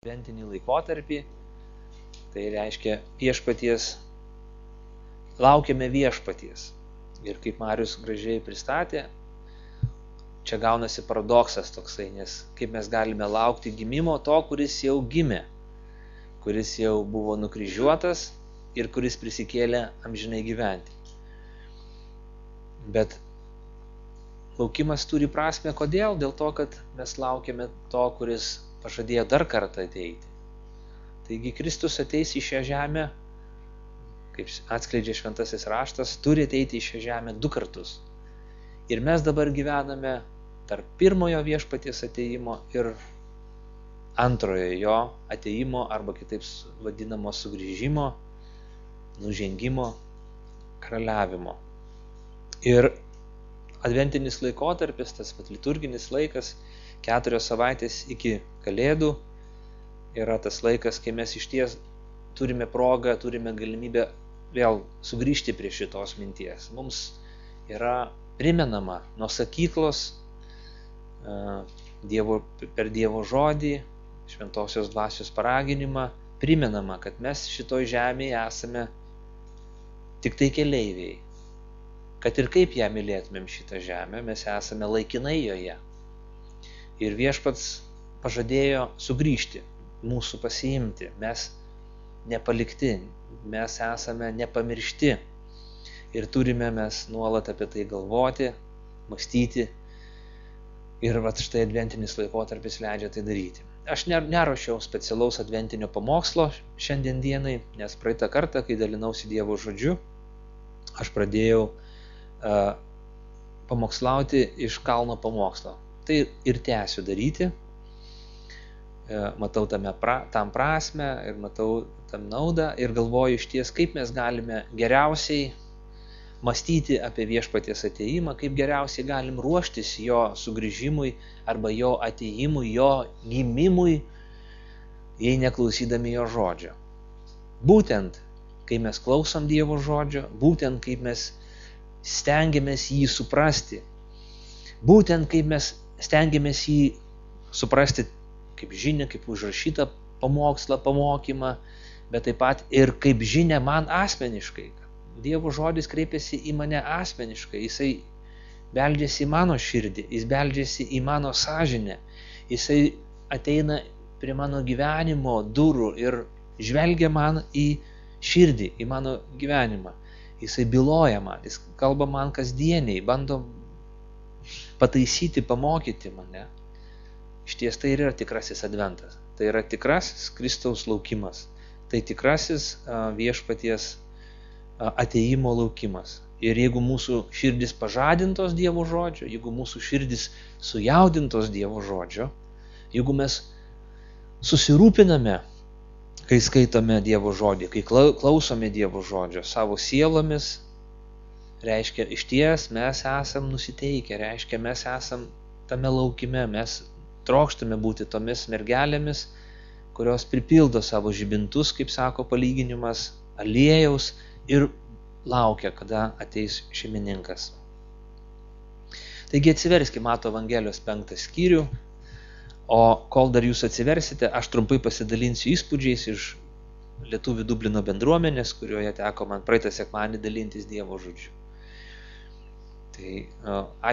adventinį laikotarpį, tai reiškia viešpaties, laukiame viešpaties. Ir kaip Marius gražiai pristatė, čia gaunasi paradoksas toksai, nes kaip mes galime laukti gimimo to, kuris jau gimė, kuris jau buvo nukryžiuotas ir kuris prisikėlė amžinai gyventi. Bet laukimas turi prasmę, kodėl? Dėl to, kad mes laukiame to, kuris pažadėjo dar kartą ateiti. Taigi Kristus ateis į šią žemę, kaip atskleidžia šventasis raštas, turi ateiti į šią žemę 2 kartus. Ir mes dabar gyvename tarp pirmojo viešpaties ateimo ir antrojo jo ateimo, arba kitaip vadinamo sugrįžimo, nužengimo, karaliavimo. Ir adventinis laikotarpis, tas liturginis laikas, 4 savaitės iki Kalėdų, yra tas laikas, kai mes išties turime progą, turime galimybę vėl sugrįžti prie šitos minties. Mums yra primenama nuo sakyklos, per Dievo žodį, šventosios dvasios paraginimą, primenama, kad mes šitoj žemėje esame tik tai keleiviai. Kad ir kaip ją mylėtumėm šitą žemę, mes esame laikinai joje. Ir viešpats pažadėjo sugrįžti, mūsų pasiimti. Mes nepalikti, mes esame nepamiršti. Ir turime mes nuolat apie tai galvoti, mąstyti. Ir štai adventinis laikotarpis leidžia tai daryti. Aš neruošiau specialaus adventinio pamokslo šiandien dienai, nes praeitą kartą, kai dalinausi Dievo žodžiu, aš pradėjau pamokslauti iš kalno pamokslo. Tai ir tęsiu daryti. Matau tam prasmę ir matau tam naudą ir galvoju išties, kaip mes galime geriausiai mąstyti apie viešpaties ateimą, kaip geriausiai galim ruoštis jo sugrįžimui arba jo ateimui, jo gimimui, jei neklausydami jo žodžio. Būtent, kai mes klausom Dievo žodžio, būtent kaip mes stengiamės jį suprasti. Būtent kaip mes stengiamės jį suprasti kaip žinia, kaip užrašytą pamokslą, pamokymą, bet taip pat ir kaip žinia man asmeniškai. Dievo žodis kreipiasi į mane asmeniškai, jisai beldžiasi į mano širdį, jis beldžiasi į mano sąžinę, jisai ateina prie mano gyvenimo durų ir žvelgia man į širdį, į mano gyvenimą. Jisai byloja man, jis kalba man kasdieniai, bando pataisyti, pamokyti mane. Išties tai yra tikrasis adventas, tai yra tikrasis Kristaus laukimas, tai tikrasis viešpaties ateimo laukimas. Ir jeigu mūsų širdis pažadintos Dievo žodžio, jeigu mūsų širdis sujaudintos Dievo žodžio, jeigu mes susirūpiname, kai skaitome Dievo žodį, kai klausome Dievo žodžio savo sielomis, reiškia, išties mes esam nusiteikę, reiškia, mes esam tame laukime, mes trokštame būti tomis mergelėmis, kurios pripildo savo žibintus, kaip sako palyginimas, aliejaus ir laukia, kada ateis šeimininkas. Taigi atsiverskime Mato Evangelijos 5 skyrių, o kol dar jūs atsiversite, aš trumpai pasidalinsiu įspūdžiais iš Lietuvių Dublino bendruomenės, kurioje teko man praeitą sekmadienį dalintis Dievo žodžiu. Tai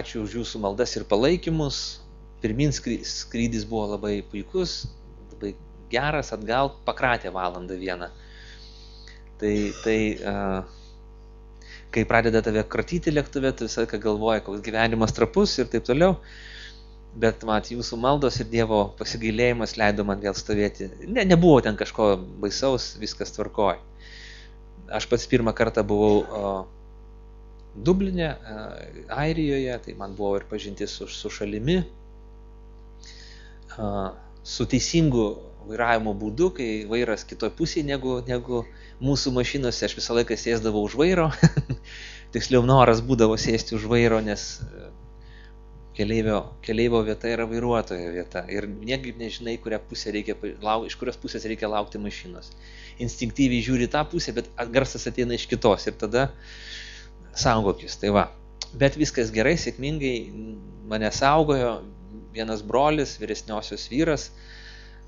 ačiū už jūsų maldas ir palaikymus. Pirmin skrydis buvo labai puikus, labai geras, atgal pakratė valandą vieną. Tai kai pradeda tave kratyti lėktuve, tu visą laiką galvoji, koks gyvenimas trapus ir taip toliau. Bet jūsų maldos ir Dievo pasigailėjimas leido man vėl stovėti. Nebuvo ten kažko baisaus, viskas tvarkoj. Aš pats pirmą kartą buvau Dubline, Airijoje, tai man buvo ir pažintis su šalimi, su teisingu vairavimo būdu, kai vairas kitoj pusėje negu mūsų mašinose. Aš visą laiką sėsdavau už vairo, tiksliau noras būdavo sėsti už vairo, nes keleivio vieta yra vairuotojo vieta ir niekaip nežinai, iš kurios pusės reikia laukti mašinos. Instinktyviai žiūri tą pusę, bet garsas ateina iš kitos ir tada saugokis. Tai va. Bet viskas gerai, sėkmingai mane saugojo vienas brolis, vyresniosios vyras,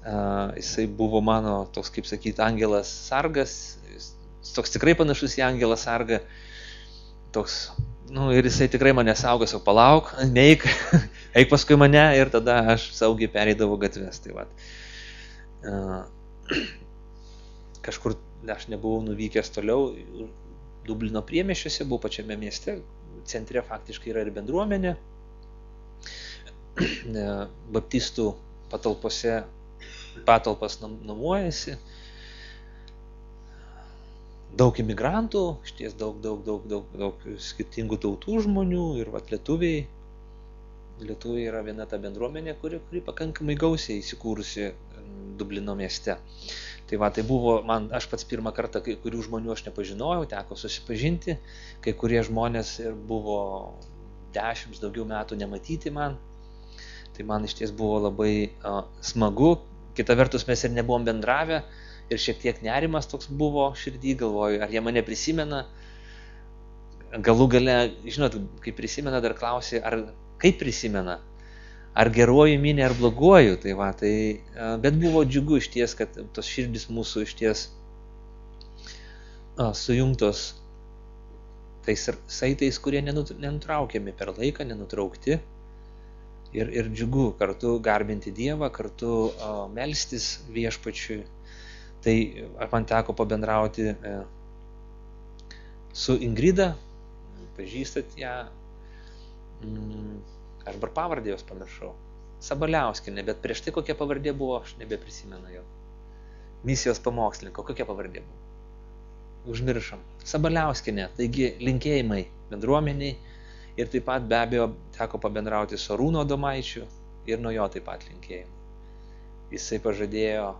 Jisai buvo mano toks, kaip sakyti, angelas sargas, toks tikrai panašus į angelą sargą, toks, ir jisai tikrai mane saugo, sako, palauk, neik, eik paskui mane ir tada aš saugiai pereidavau gatves. Tai va. Kažkur aš nebuvau nuvykęs toliau, Dublino priemiesčiuose, buvau pačiame mieste, centre faktiškai yra ir bendruomenė, baptistų patalpas nuomojasi, daug imigrantų, išties daug skirtingų tautų žmonių ir lietuviai yra viena ta bendruomenė, kuri pakankamai gausiai įsikūrusi Dublino mieste. Tai buvo, aš pats pirmą kartą, kai kurių žmonių aš nepažinojau, teko susipažinti, kai kurie žmonės ir buvo 10 daugiau metų nematyti man. Tai man iš ties buvo labai smagu, kita vertus mes ir nebuvom bendravę ir šiek tiek nerimas toks buvo širdį, galvoju, ar jie mane prisimena, galų gale, žinot, kai prisimena, dar klausi, kaip prisimena, ar geruoju minė, ar bloguoju, bet buvo džiugu iš ties, kad tos širdis mūsų iš ties sujungtos tais saitais, kurie nenutraukiami per laiką, nenutraukti. Ir džiugu kartu garbinti Dievą, kartu melstis viešpačiui. Tai man teko pabendrauti su Ingrida, pažįstat ją, aš dabar pavardė jos pamiršau, Sabaliauskienė, bet prieš tai kokia pavardė buvo, aš nebeprisimenu jau. Misijos pamokslininko, kokia pavardė buvo? Užmiršom. Sabaliauskienė, taigi linkėjimai bendruomeniai. Ir taip pat be abejo teko pabendrauti su Arūnu Adomaičiu ir nuo jo taip pat linkėjimai. Jisai pažadėjo,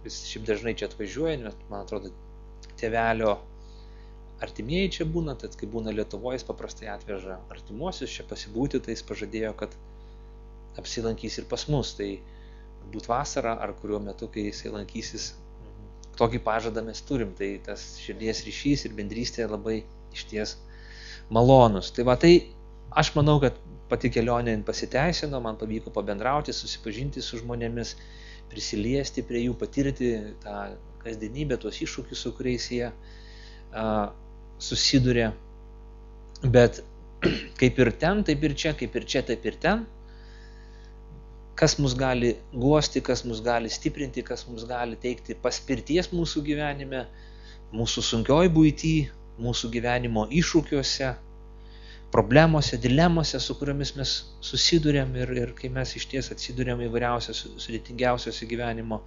jis šiaip dažnai čia atvažiuoja, nes man atrodo tėvelio artimieji čia būna, tad kai būna Lietuvoje, jis paprastai atveža artimuosius čia pasibūti, tai jis pažadėjo, kad apsilankys ir pas mus. Tai būt vasarą ar kuriuo metu, kai jisai lankysis, tokį pažadą mes turim. Tai tas širdies ryšys ir bendrystė labai išties malonus. Tai aš manau, kad pati kelionė pasiteisino, man pavyko pabendrauti, susipažinti su žmonėmis, prisiliesti prie jų, patirti tą kasdienybę, tuos iššūkius, su kuriais jie susiduria. Bet kaip ir ten, taip ir čia, kaip ir čia, taip ir ten, kas mus gali guosti, kas mus gali stiprinti, kas mums gali teikti paspirties mūsų gyvenime, mūsų sunkioj buity, mūsų gyvenimo iššūkiuose, problemose, dilemose, su kuriomis mes susiduriam ir kai mes iš ties atsiduriam įvairiausiose, sudėtingiausiose gyvenimo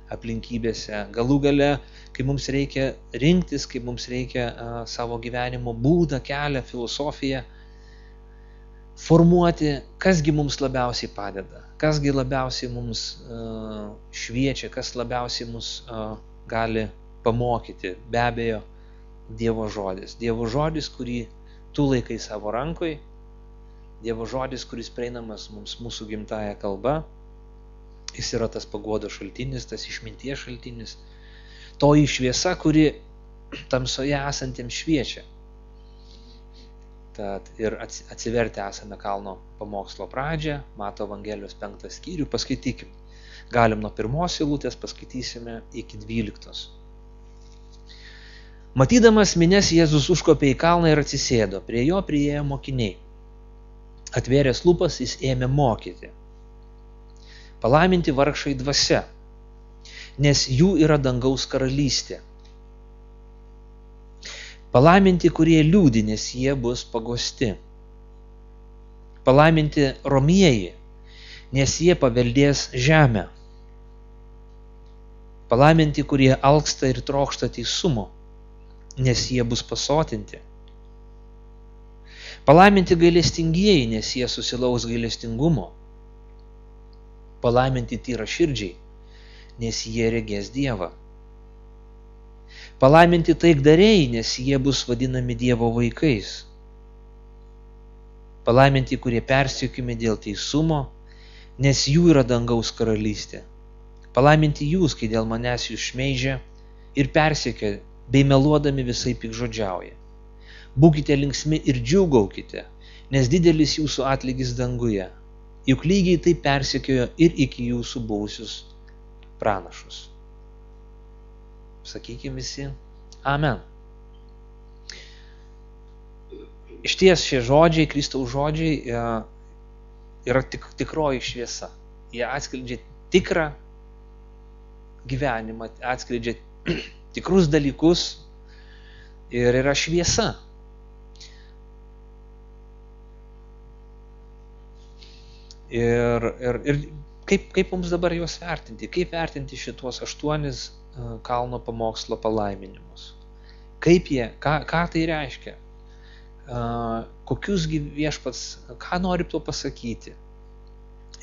aplinkybėse. Galų gale, kai mums reikia rinktis, kai mums reikia savo gyvenimo būdą, kelią, filosofiją formuoti, kasgi mums labiausiai padeda, kasgi labiausiai mums šviečia, kas labiausiai mus gali pamokyti. Be abejo, Dievo žodis. Dievo žodis, kurį tu laikai savo rankoj. Dievo žodis, kuris prieinamas mums mūsų gimtąja kalba. Jis yra tas paguodos šaltinis, tas išminties šaltinis. Toji šviesa, kuri tamsoje esantiems šviečia. Tad ir atsivertę esame kalno pamokslo pradžią, Mato Evangelijos 5 skyrių, paskaitykim. Galim nuo 1 eilutės, paskaitysime iki 12. Matydamas minias, Jėzus užkopė į kalną ir atsisėdo. Prie jo priėjo mokiniai. Atvėręs lūpas, jis ėmė mokyti. Palaiminti vargšai dvasia, nes jų yra dangaus karalystė. Palaiminti, kurie liūdi, nes jie bus paguosti. Palaiminti romieji, nes jie paveldės žemę. Palaiminti, kurie alksta ir trokšta teisumo, nes jie bus pasotinti. Palaiminti gailestingieji, nes jie susilauks gailestingumo. Palaiminti tyraširdžiai, nes jie regės Dievą. Palaiminti taikdariai, nes jie bus vadinami Dievo vaikais. Palaiminti, kurie persekiojami dėl teisumo, nes jų yra dangaus karalystė. Palaiminti jūs, kai dėl manęs jūs šmeižia ir persekioja, bei meluodami visai piktžodžiauja. Būkite linksmi ir džiūgaukite, nes didelis jūsų atlygis danguje. Juk lygiai taip persekiojo ir iki jūsų buvusius pranašus. Sakykime visi, amen. Išties šie žodžiai, Kristaus žodžiai yra tikroji šviesa. Jie atskleidžia tikrą gyvenimą, atskleidžia tikrus dalykus ir yra šviesa. Ir kaip mums dabar juos vertinti? Kaip vertinti šituos 8 kalno pamokslo palaiminimus? Kaip jie, ką tai reiškia? Kokius viešpats, ką nori tuo pasakyti?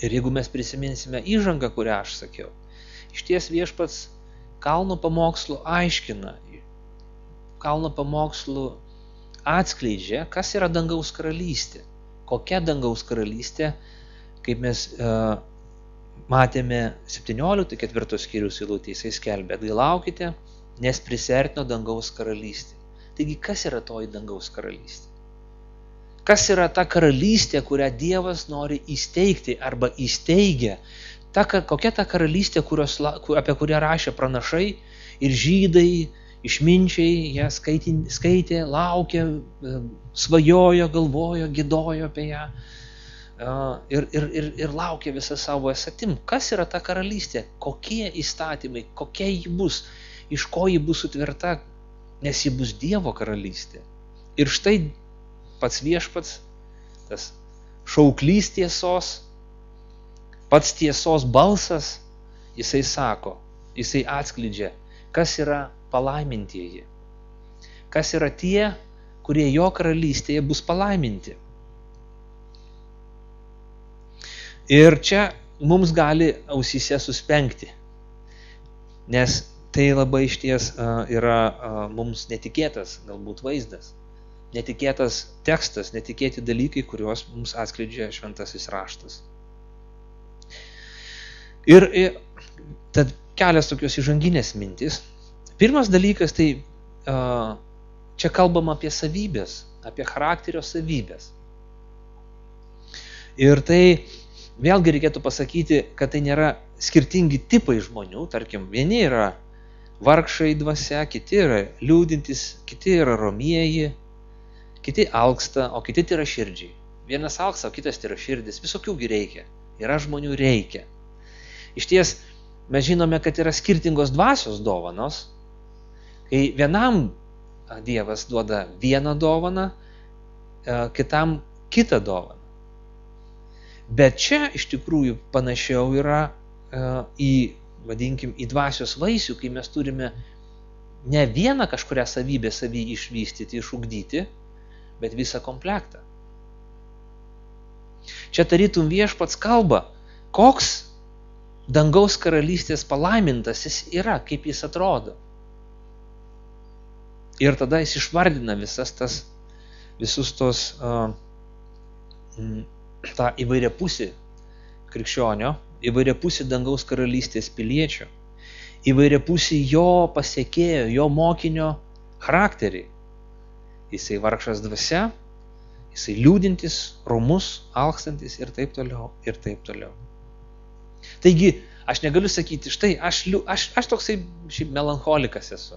Ir jeigu mes prisiminsime įžangą, kurią aš sakiau, išties viešpats kalno pamokslu aiškina, kalno pamokslu atskleidžia, kas yra dangaus karalystė. Kokia dangaus karalystė, kaip mes matėme 17 skyriaus eilutėje, jisai skelbia, atgailaukite, nes prisiartino dangaus karalystė. Taigi, kas yra toji dangaus karalystė? Kas yra ta karalystė, kurią Dievas nori įsteigti arba įsteigia? Kokia ta karalystė, apie kurią rašė pranašai ir žydai, išminčiai, ją skaitė, laukė, svajojo, galvojo, gidojo apie ją ir laukė visą savo esatim. Kas yra ta karalystė? Kokie įstatymai, kokia ji bus, iš ko ji bus sutverta, nes ji bus Dievo karalystė. Ir štai pats viešpats, tas šauklys tiesos, pats tiesos balsas, jisai sako, jisai atskleidžia, kas yra palaimintieji, kas yra tie, kurie jo karalystėje bus palaiminti. Ir čia mums gali ausyse suspengti, nes tai labai išties yra mums netikėtas galbūt vaizdas. Netikėtas tekstas, netikėti dalykai, kuriuos mums atskleidžia šventasis raštas. Ir tad kelias tokios įžanginės mintis. Pirmas dalykas, tai čia kalbama apie savybės, apie charakterio savybės. Ir tai vėlgi reikėtų pasakyti, kad tai nėra skirtingi tipai žmonių. Tarkim, vieni yra vargšai dvasia, kiti yra liūdintys, kiti yra romieji, kiti alksta, o kiti yra širdžiai. Vienas alksta, o kitas yra širdis. Visokiųgi reikia. Yra žmonių reikia. Išties, mes žinome, kad yra skirtingos dvasios dovanos. Kai vienam Dievas duoda vieną dovaną, kitam kitą dovaną. Bet čia iš tikrųjų panašiau yra vadinkim, į dvasios vaisių, kai mes turime ne vieną kažkurią savybę savį išvystyti, išugdyti, bet visą komplektą. Čia tarytum viešpats kalba, koks dangaus karalystės palaimintas jis yra, kaip jis atrodo. Ir tada jis išvardina visus tos tą įvairiapusį krikščionio, įvairiapusį dangaus karalystės piliečio, įvairiapusį jo pasiekėjo, jo mokinio charakterį. Jisai vargšas dvasia, jisai liūdintis, romus, alkstantis ir taip toliau, ir taip toliau. Taigi, aš negaliu sakyti, štai, aš toksai šiaip melancholikas esu.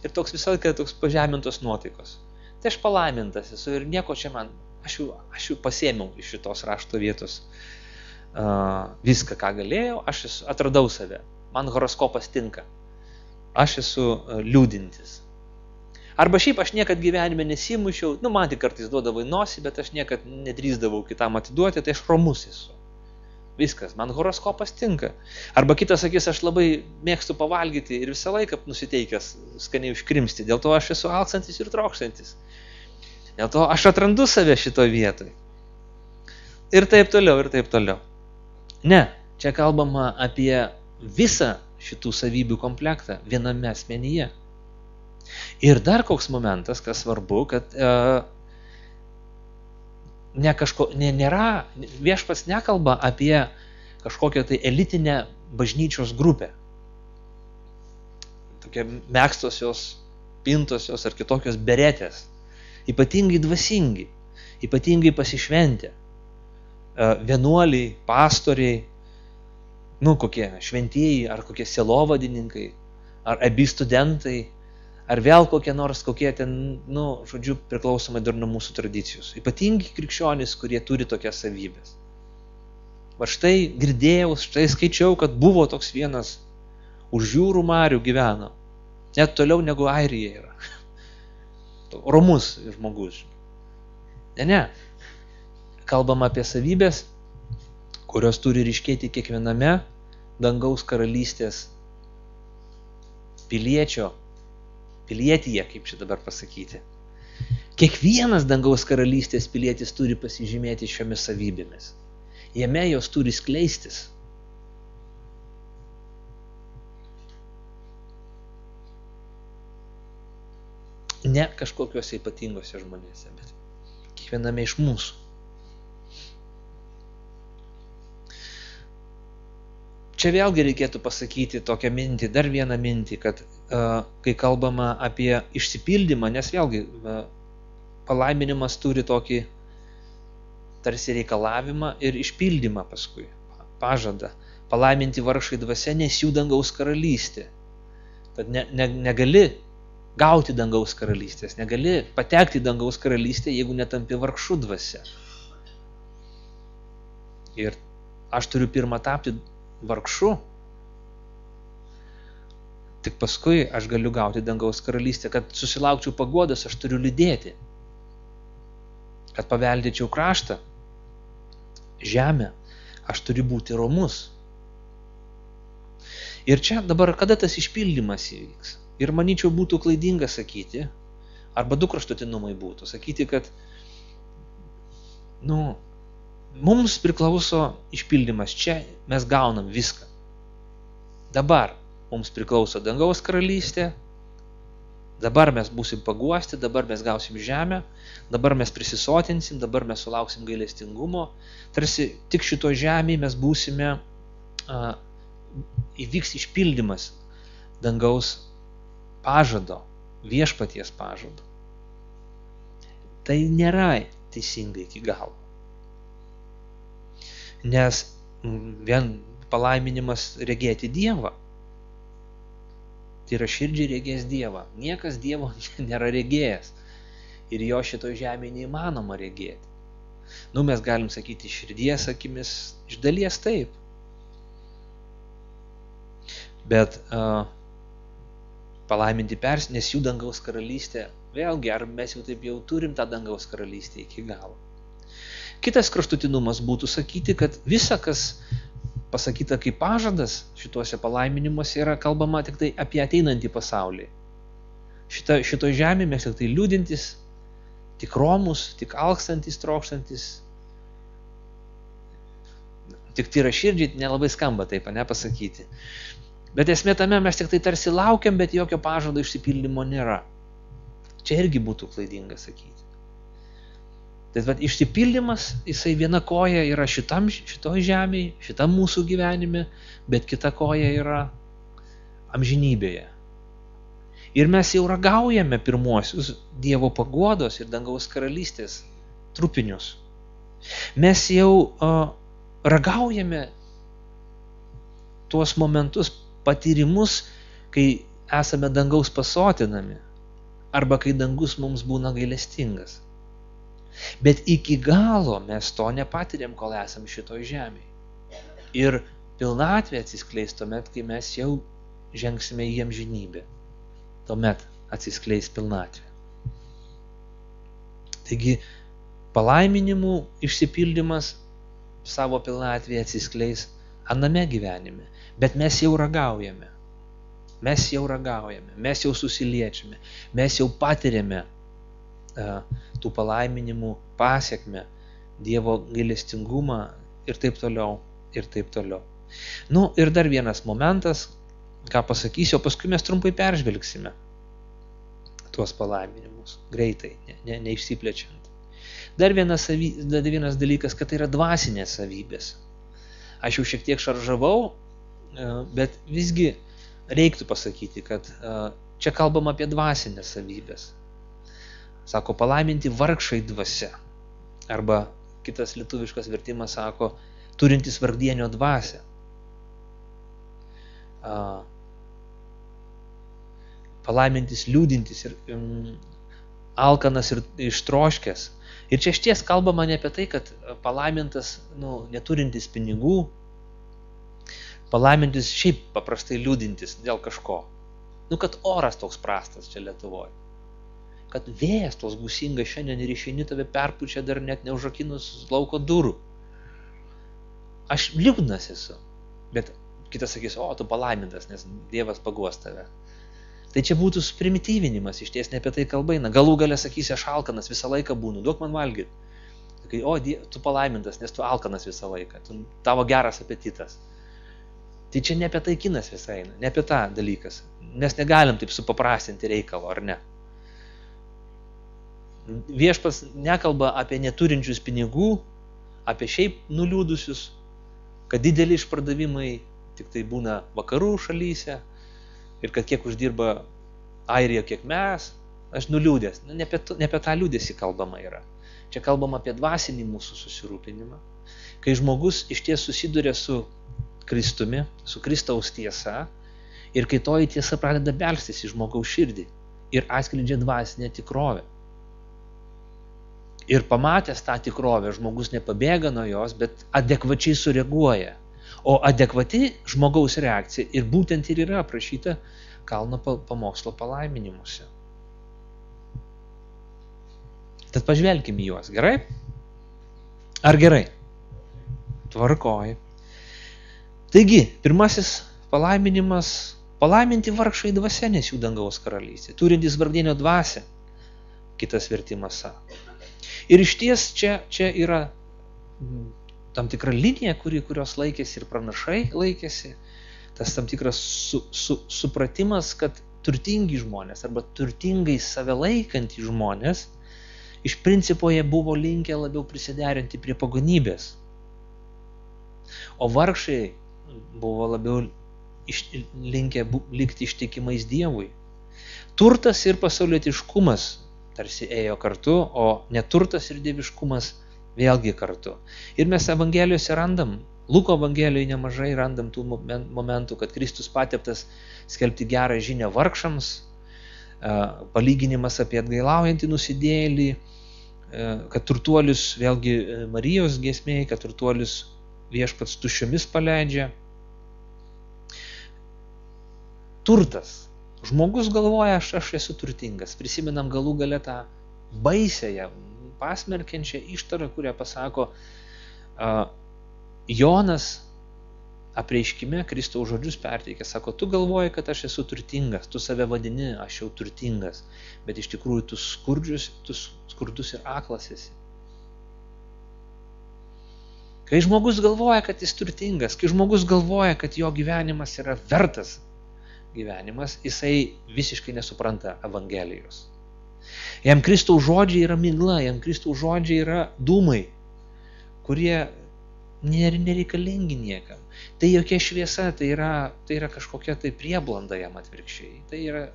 Ir toks visą laiką toks pažemintos nuotaikos. Tai aš palaimintas esu ir nieko čia man, aš jau pasėmiau iš šitos rašto vietos viską, ką galėjau, aš atradau save. Man horoskopas tinka. Aš esu liūdintis. Arba šiaip aš niekad gyvenime nesimušiau, man tik kartais duodavo į nosį, bet aš niekad nedrįsdavau kitam atiduoti, tai aš romus esu. Viskas, man horoskopas tinka. Arba kitas sakys, aš labai mėgstu pavalgyti ir visą laiką nusiteikęs skaniai užkrimsti, dėl to aš esu alksantis ir trokštantis. Dėl to aš atrandu save šito vietoj. Ir taip toliau, ir taip toliau. Ne, čia kalbama apie visą šitų savybių komplektą viename asmenyje. Ir dar koks momentas, kas svarbu, kad viešpats nekalba apie kažkokią tai elitinę bažnyčios grupę. Tokie megstosios, pintosios ar kitokios beretės. Ypatingai dvasingi, ypatingai pasišventę. Vienuoliai, pastoriai, kokie šventieji, ar kokie sielovadininkai, ar abi studentai, ar vėl kokie ten, žodžiu, priklausomai dar nuo mūsų tradicijos. Ypatingi krikščionys, kurie turi tokias savybės. Va štai girdėjau, štai skaičiau, kad buvo toks vienas už jūrų marių gyveno. Net toliau negu Airija yra. Romus žmogus. Ne. Kalbam apie savybės, kurios turi ryškėti kiekviename dangaus karalystės pilietyje, kaip čia dabar pasakyti. Kiekvienas dangaus karalystės pilietis turi pasižymėti šiomis savybėmis. Jame jos turi skleistis. Ne kažkokiuose ypatingose žmonėse, bet kiekviename iš mūsų. Čia vėlgi reikėtų pasakyti tokią mintį, dar vieną mintį, kad kai kalbama apie išsipildymą, nes vėlgi palaiminimas turi tokį tarsi reikalavimą ir išpildymą paskui, pažadą. Palaiminti vargšai dvasia, nes jų dangaus karalystė. Tad negali gauti dangaus karalystės, negali patekti į dangaus karalystę, jeigu netampi vargšų dvasia. Ir aš turiu pirmą tapti vargšu, tik paskui aš galiu gauti dangaus karalystę. Kad susilaukčiau paguodos, aš turiu liūdėti. Kad paveldėčiau kraštą, žemę, aš turiu būti romus. Ir čia dabar kada tas išpildymas įvyks? Ir manyčiau būtų klaidinga sakyti, arba du kraštutinumai būtų, sakyti, kad mums priklauso išpildymas, čia mes gaunam viską. Dabar mums priklauso dangaus karalystė, dabar mes būsim paguosti, dabar mes gausim žemę, dabar mes prisisotinsim, dabar mes sulauksim gailestingumo. Tarsi tik šito žemėje mes būsime, įvyks išpildymas dangaus pažado, viešpaties pažado. Tai nėra teisinga iki galo. Nes vien palaiminimas regėti Dievą. Tai yra širdžiai regės Dievą. Niekas Dievo nėra regėjęs. Ir jo šito žemėje neįmanoma regėti. Mes galim sakyti širdies akimis, iš dalies taip. Bet palaiminti nes jų dangaus karalystė, vėlgi, ar mes jau taip jau turim tą dangaus karalystę iki galo. Kitas kraštutinumas būtų sakyti, kad visa, kas pasakyta kaip pažadas šituose palaiminimuose, yra kalbama tik tai apie ateinantį pasaulį. Šito žemė mes tik tai liūdintis, tik romus, tik alkstantis, trokštantis. Tik tyra širdžiai nelabai skamba taip, pasakyti. Bet esmė tame mes tik tai tarsi laukiam, bet jokio pažado išsipildymo nėra. Čia irgi būtų klaidinga sakyti. Tai išsipildymas, jisai viena koja yra šitoj žemėje, šitam mūsų gyvenime, bet kita koja yra amžinybėje. Ir mes jau ragaujame pirmuosius Dievo paguodos ir dangaus karalystės trupinius. Mes jau ragaujame tuos momentus, patyrimus, kai esame dangaus pasotinami, arba kai dangus mums būna gailestingas. Bet iki galo mes to nepatiriam, kol esam šitoj žemėje. Ir pilnatvė atsiskleis tuomet, kai mes jau žengsime į amžinybę. Tuomet atsiskleis pilnatvė. Taigi, palaiminimų išsipildymas savo pilnatvėje atsiskleis aname gyvenime. Bet mes jau ragaujame. Mes jau susiliečiame. Mes jau patiriame tų palaiminimų pasiekmę, Dievo gailestingumą ir taip toliau, ir taip toliau. Ir dar vienas momentas, ką pasakysiu, o paskui mes trumpai peržvelgsime tuos palaiminimus, greitai, neišsiplečiant. Dar vienas dalykas, kad tai yra dvasinės savybės. Aš jau šiek tiek šaržavau, bet visgi reiktų pasakyti, kad čia kalbam apie dvasinės savybės. Sako, palaiminti vargšai dvasia. Arba kitas lietuviškas vertimas sako, turintis vargdienio dvasią. palaimintis liūdintis ir alkanas ir ištroškęs. Ir čia išties kalbama ne apie tai, kad palaimintas, neturintis pinigų, palaimintis šiaip paprastai liūdintis dėl kažko. Kad oras toks prastas čia Lietuvoje. Kad vėjas tos gūsingas šiandien ir išeini tave perpučia dar net neužrakinus lauko durų. Aš liūdnas esu, bet kitas sakys, tu palaimintas, nes Dievas paguos tave. Tai čia būtų primityvinimas, iš ties ne apie tai kalba eina. Galų gale sakysi, aš alkanas visą laiką būnu, duok man valgyti. Sakai, tu palaimintas, nes tu alkanas visą laiką, tavo geras apetitas. Tai čia ne apie tai kinas visai eina, ne apie tą dalykas. Nes negalim taip supaprastinti reikalo, ar ne? Viešpats nekalba apie neturinčius pinigų, apie šiaip nuliūdusius, kad dideli išpardavimai tik tai būna vakarų šalyse ir kad kiek uždirba Airija, kiek mes, aš nuliūdęs. Ne apie tą liūdėsį kalbama yra. Čia kalbama apie dvasinį mūsų susirūpinimą. Kai žmogus iš ties susiduria su Kristumi, su Kristaus tiesa ir kai toji tiesa pradeda belstis į žmogaus širdį ir atskleidžia dvasinę tikrovę. Ir pamatęs tą tikrovę, žmogus nepabėga nuo jos, bet adekvačiai sureaguoja. O adekvati žmogaus reakcija ir būtent ir yra aprašyta Kalno pamokslo palaiminimuose. Tad pažvelkim į juos, gerai? Ar gerai? Tvarkoj. Taigi, pirmasis palaiminimas, palaiminti vargšai dvasia, nes jų dangaus karalystė, turintys vargdienio dvasią, kitas vertimas sako. Ir iš ties čia yra tam tikra linija, kurios laikėsi ir pranašai laikėsi, tas tam tikras supratimas, kad turtingi žmonės arba turtingai save laikantys žmonės, iš principo jie buvo linkę labiau prisiderinti prie pagonybės. O vargšai buvo labiau linkę likti ištikimais Dievui. Turtas ir pasaulietiškumas tarsi ėjo kartu, o neturtas ir dieviškumas vėlgi kartu. Ir mes Evangelijose randam, Luko Evangelijoje nemažai randam tų momentų, kad Kristus pateptas skelbti gerą žinią vargšams, palyginimas apie atgailaujantį nusidėjėlį, kad turtuolius, vėlgi Marijos giesmėje, kad turtuolius viešpats tuščiomis paleidžia. Turtas. Žmogus galvoja, aš esu turtingas. Prisimenam galų gale tą baisiąją, pasmerkiančią ištarą, kurią pasako Jonas apreiškime, Kristaus žodžius perteikė. Sako, tu galvoji, kad aš esu turtingas, tu save vadini, aš jau turtingas, bet iš tikrųjų tu skurdus ir aklas esi. Kai žmogus galvoja, kad jis turtingas, kai žmogus galvoja, kad jo gyvenimas yra vertas gyvenimas, jisai visiškai nesupranta Evangelijos. Jam Kristaus žodžiai yra migla, jam Kristaus žodžiai yra dūmai, kurie nereikalingi niekam. Tai jokia šviesa, tai yra kažkokia tai prieblanda jam atvirkščiai. Tai yra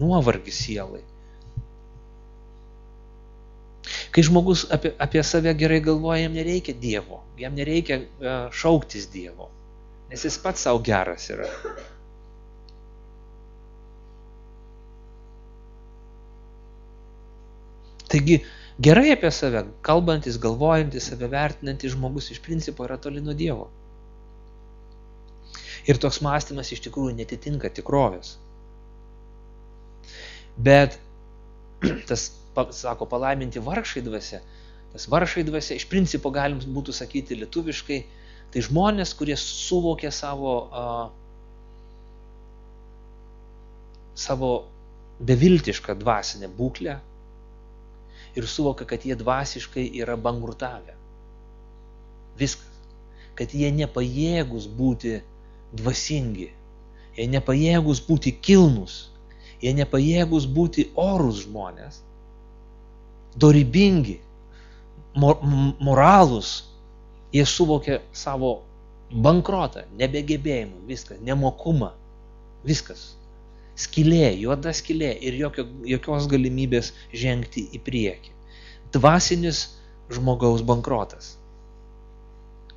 nuovargis sielai. Kai žmogus apie save gerai galvoja, jam nereikia Dievo, jam nereikia šauktis Dievo, nes jis pats savo geras yra. Taigi, gerai apie save, kalbantis, galvojantis, save vertinantis žmogus iš principo yra toli nuo Dievo. Ir toks mąstymas iš tikrųjų netitinka tikrovės. Bet tas, sako, palaiminti vargšai dvasia, tas vargšai dvasia iš principo galim būtų sakyti lietuviškai, tai žmonės, kurie suvokė savo beviltišką dvasinę būklę, ir suvokia, kad jie dvasiškai yra bankrutavę. Viskas. Kad jie nepajėgus būti dvasingi, jie nepajėgus būti kilnus, jie nepajėgus būti orus žmonės, dorybingi, moralus, jie suvokia savo bankrotą, nebegebėjimą, viskas, nemokumą, viskas. Skylė, juoda skylė ir jokios galimybės žengti į priekį. Dvasinis žmogaus bankrotas.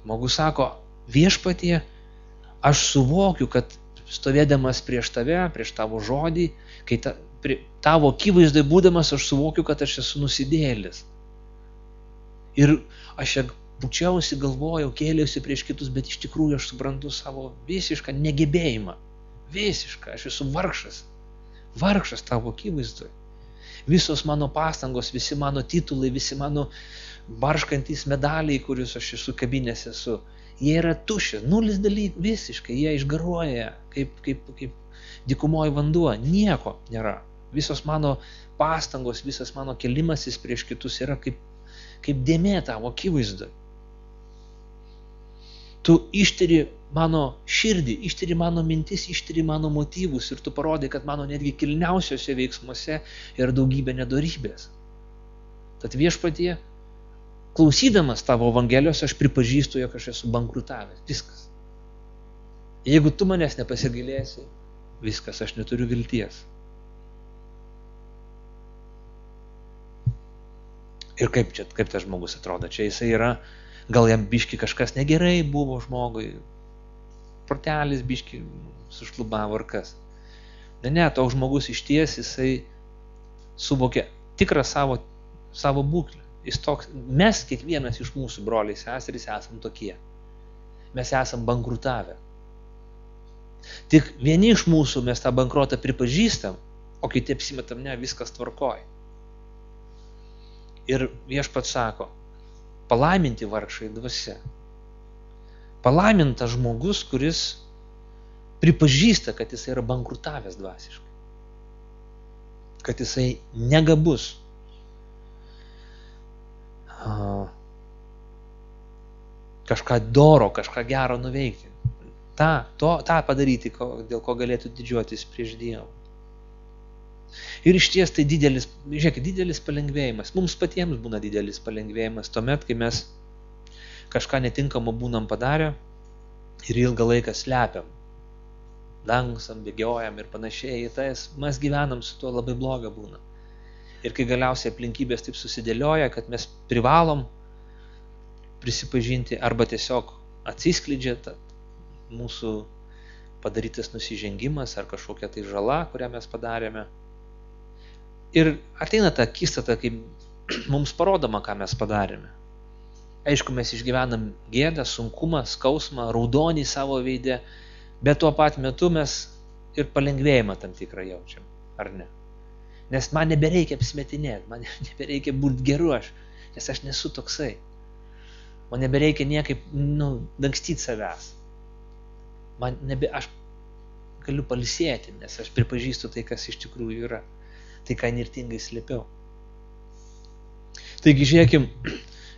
Žmogus sako, viešpatie, Aš suvokiu, kad stovėdamas prieš tave, prieš tavo žodį, kai tavo akivaizdai būdamas, aš suvokiu, kad aš esu nusidėjėlis. Ir aš pučiausi, galvojau, kėliausi prieš kitus, bet iš tikrųjų aš suprantu savo visišką negebėjimą. Visišką, aš esu vargšas. Vargšas tavo akivaizdui. Visos mano pastangos, visi mano titulai, visi mano barškantys medaliai, kuriuos aš esu kabinės esu, jie yra tuščias, nulis dalykų, visiškai, jie išgaruoja, kaip dykumoji vanduo, nieko nėra. Visos mano pastangos, visas mano kelimasis prieš kitus yra kaip dėmė tavo akivaizdui. Tu ištiri mano širdį, ištiri mano mintis, ištiri mano motyvus ir tu parodai, kad mano netgi kilniausiose veiksmuose yra daugybė nedorybės. Tad Viešpatie, klausydamas tavo Evangelijos, aš pripažįstu, jog aš esu bankrutavęs. Viskas. Jeigu tu manęs nepasigailėsi, viskas, aš neturiu vilties. Ir kaip tas žmogus atrodo? Čia jisai yra, gal jam biški kažkas negerai buvo žmogui, protelis biški sušlubavo ar kas. Ne, toks žmogus išties jisai suvokia tikrą savo būklę. Mes kiekvienas iš mūsų broliai seserys esam tokie. Mes esam bankrutavę. Tik vieni iš mūsų mes tą bankrotą pripažįstam, o kiti apsimetam, ne, viskas tvarkoj. Ir Viešpats sako, palaiminti vargšai dvasia. Palaimintas žmogus, kuris pripažįsta, kad jisai yra bankrutavęs dvasiškai. Kad jisai negabus kažką doro, kažką gero nuveikti. tą padaryti, dėl ko galėtų didžiuotis prieš Dievą. Ir iš ties tai didelis palengvėjimas. Mums patiems būna didelis palengvėjimas tuomet, kai mes kažką netinkamo būnam padarę ir ilgą laiką slepiam. Dangsam, bėgiojam ir panašiai. Mes gyvenam su tuo labai bloga būna. Ir kai galiausiai aplinkybės taip susidėlioja, kad mes privalom prisipažinti arba tiesiog atsiskleidžia mūsų padarytas nusižengimas ar kažkokia tai žala, kurią mes padarėme. Ir ateina ta akistata, kai mums parodoma, ką mes padarėme. Aišku, mes išgyvenam gėdą, sunkumą, skausmą, raudonį savo veide, bet tuo pat metu mes ir palengvėjimą tam tikrą jaučiam, ar ne? Nes man nebereikia apsimetinėti, man nebereikia būti geru nes aš nesu toksai. Man nebereikia niekaip, dangstyti savęs. Aš galiu pailsėti, nes aš pripažįstu tai, kas iš tikrųjų yra. Tai, ką nirtingai slėpiau. Taigi, žiūrėkim,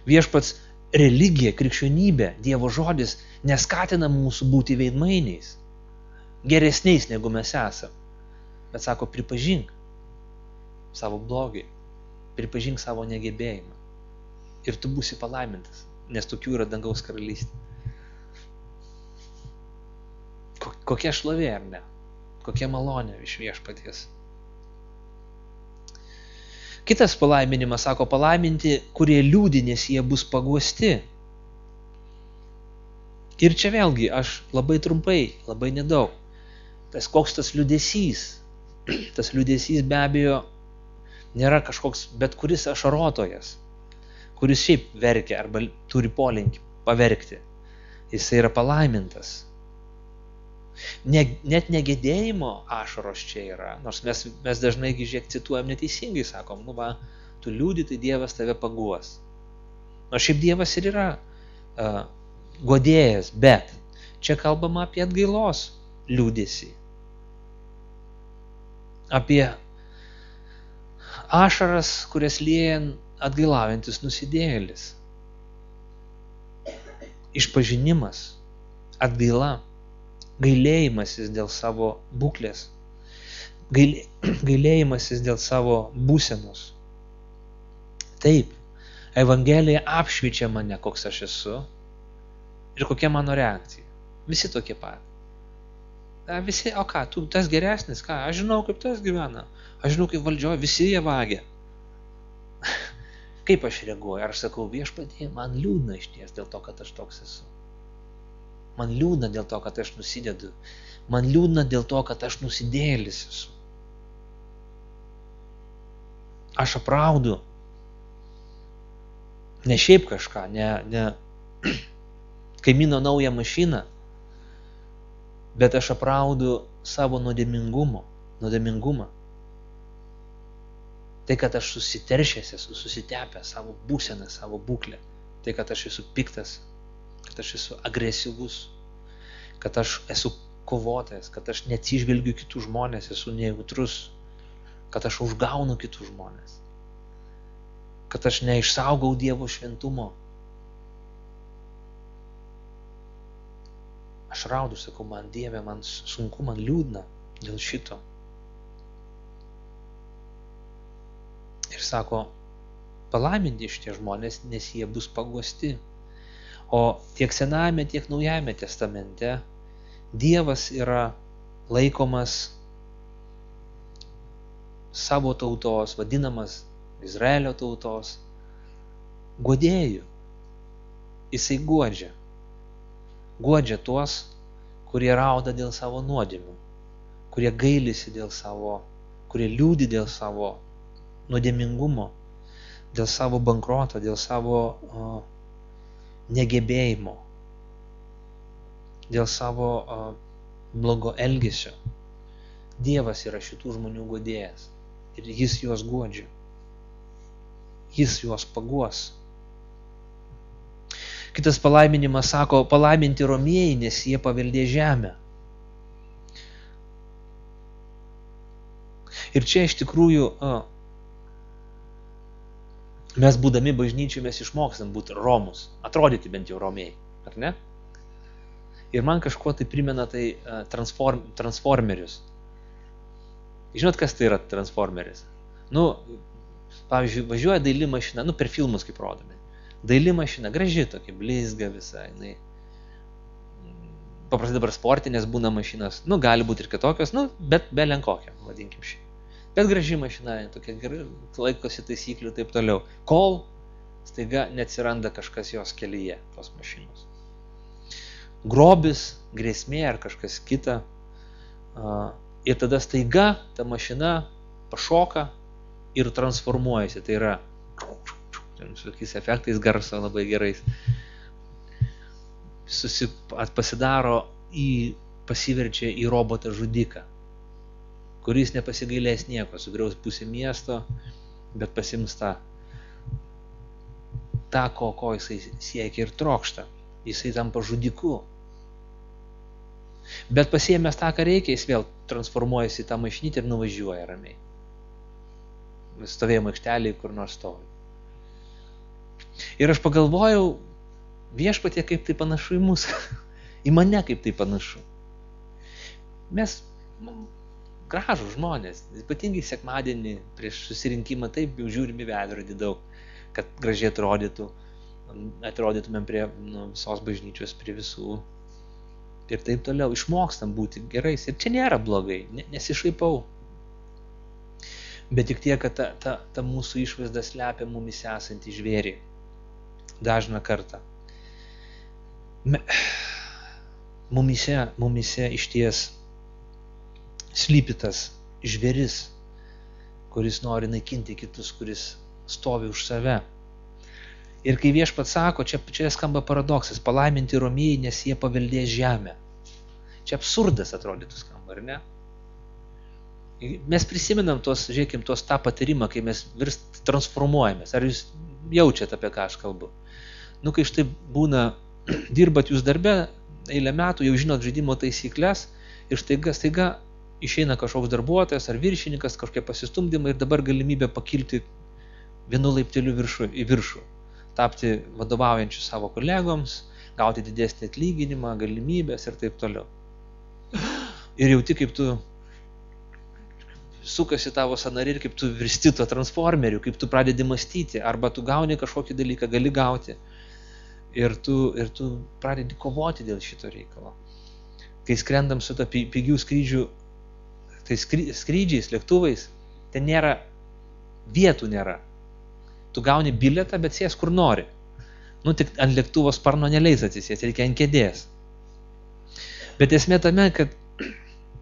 Viešpats religija, krikščionybė, Dievo žodis neskatina mūsų būti veidmainiais, geresniais negu mes esam. Bet sako, pripažink savo blogį, pripažink savo negebėjimą. Ir tu būsi palaimintas, nes tokių yra dangaus karalystė. Kokia šlovė, ar ne? Kokia malonė iš Viešpaties. Kitas palaiminimas sako, palaiminti, kurie liūdi, nes jie bus paguosti. Ir čia vėlgi, aš labai trumpai, labai nedaug. Koks tas liūdesys? Tas liūdesys be abejo nėra kažkoks bet kuris ašarotojas, kuris šiaip verkia arba turi polinkį paverkti. Jisai yra palaimintas. Net negėdėjimo ašaros čia yra, nors mes dažnai, žiūrėk, cituojam neteisingai, sakom, tu liūdi, tai Dievas tave paguos. Nors šiaip Dievas ir yra guodėjas, bet čia kalbama apie atgailos liūdesį. Apie ašaras, kurias lieja atgailaujantis nusidėjėlis. Išpažinimas, atgaila, gailėjimasis dėl savo būklės, gailėjimasis dėl savo būsenos. Taip, Evangelija apšviečia mane, koks aš esu ir kokia mano reakcija. Visi tokie pat. Visi, o ką, tu tas geresnis, ką, aš žinau, kaip tas gyvena, aš žinau, kaip valdžioje, visi jie vagia. Kaip aš reaguoju? Ar sakau, Viešpatie, man liūdna išties dėl to, kad aš toks esu. Man liūdna dėl to, kad aš nusidedu. Man liūdna dėl to, kad aš nusidėjėlis esu. Aš apraudu. Ne šiaip kažką, ne kaimyno naują mašiną, bet aš apraudu savo nuodėmingumą. Tai, kad aš susiteršęs esu, susitepęs savo būseną, savo būklę. Tai, kad aš esu piktas, kad aš esu agresyvus, kad aš esu kovotojas, kad aš neatsižvelgiu kitų žmonės, esu nejautrus, kad aš užgaunu kitų žmonės, kad aš neišsaugau Dievo šventumo. Aš raudu, sakau, man Dieve, man sunku, man liūdna dėl šito. Ir sako, palaiminti šitie žmonės, nes jie bus paguosti. O tiek Senajame, tiek Naujajame testamente Dievas yra laikomas savo tautos, vadinamas Izraelio tautos guodėju. Jisai guodžia. Guodžia tuos, kurie rauda dėl savo nuodėmių, kurie gailisi dėl savo, kurie liūdi dėl savo nuodėmingumo, dėl savo bankroto, dėl savo negebėjimo, dėl savo blogo elgesio. Dievas yra šitų žmonių guodėjas ir jis juos guodžia. Jis juos paguos. Kitas palaiminimas sako, palaiminti romieji, nes jie paveldė žemę. Ir čia iš tikrųjų mes būdami bažnyčiai mes išmokstam būti romus, atrodyti bent jau romėjai, ar ne? Ir man kažkuo tai primena tai transformerius. Žinot, kas tai yra transformeris? Pavyzdžiui, važiuoja daili mašina, per filmus kaip rodomi. Daili mašina, graži tokia, blizga visai. Paprastai dabar sportinės būna mašinos, gali būti ir kitokios, bet belenkokia, vadinkim šį. Bet graži mašina, tokia gerai, laikosi taisyklių taip toliau. Kol staiga neatsiranda kažkas jos kelyje, tos mašinos. Grobis, grėsmė ar kažkas kita. Ir tada staiga ta mašina pašoka ir transformuojasi. Tai yra su tokiais efektais garso labai gerais. Pasiverčia į robotą žudiką, kuris nepasigailės nieko, sugriaus pusę miesto, bet pasims tą, ko jisai siekia ir trokšta. Jisai tampa žudiku. Bet pasiėmęs tą, ką reikia, jis vėl transformuojasi į tą mašinytę ir nuvažiuoja ramiai. Stovėjimo aikštelėje, kur nors stovi. Ir aš pagalvojau, viešpatie, kaip tai panašu į mus. Į mane kaip tai panašu. Mes gražų žmonės, ypatingai sekmadienį prieš susirinkimą taip jau žiūrim į veidrodį daug, kad gražiai atrodytumėm prie visos bažnyčios, prie visų. Ir taip toliau, išmokstam būti gerais. Ir čia nėra blogai, nesišaipau. Bet tik tiek, kad ta mūsų išvaizda slepia mumise esantį žvėrį. Dažną kartą. Mumise išties slypi tas žvėris, kuris nori naikinti kitus, kuris stovi už save. Ir kai Viešpats sako, čia skamba paradoksas, palaiminti romieji, nes jie paveldės žemę. Čia absurdas atrodytų skamba, ar ne? Mes prisimenam žiūrėkim, tą patyrimą, kai mes transformuojamės. Ar jūs jaučiat, apie ką aš kalbu? Kai štai būna, dirbat jūs darbe, eilę metų, jau žinot žaidimo taisyklės ir staiga išeina kažkoks darbuotojas ar viršininkas, kažkokie pasistumdymai ir dabar galimybė pakilti vienu laipteliu į viršų, tapti vadovaujančiu savo kolegoms, gauti didesnį atlyginimą, galimybės ir taip toliau. Ir jauti, kaip tu sukasi tavo sąnariai ir kaip tu virsti tuo transformeriu, kaip tu pradedi mąstyti, arba tu gauni kažkokį dalyką, gali gauti ir tu pradedi kovoti dėl šito reikalo. Kai skrendam su ta pigių skrydžių, tai skrydžiais, lėktuvais, ten nėra, vietų nėra. Tu gauni bilietą, bet sės kur nori. Tik ant lėktuvo sparno neleis atsisės, reikia ant kėdės. Bet esmė tame, kad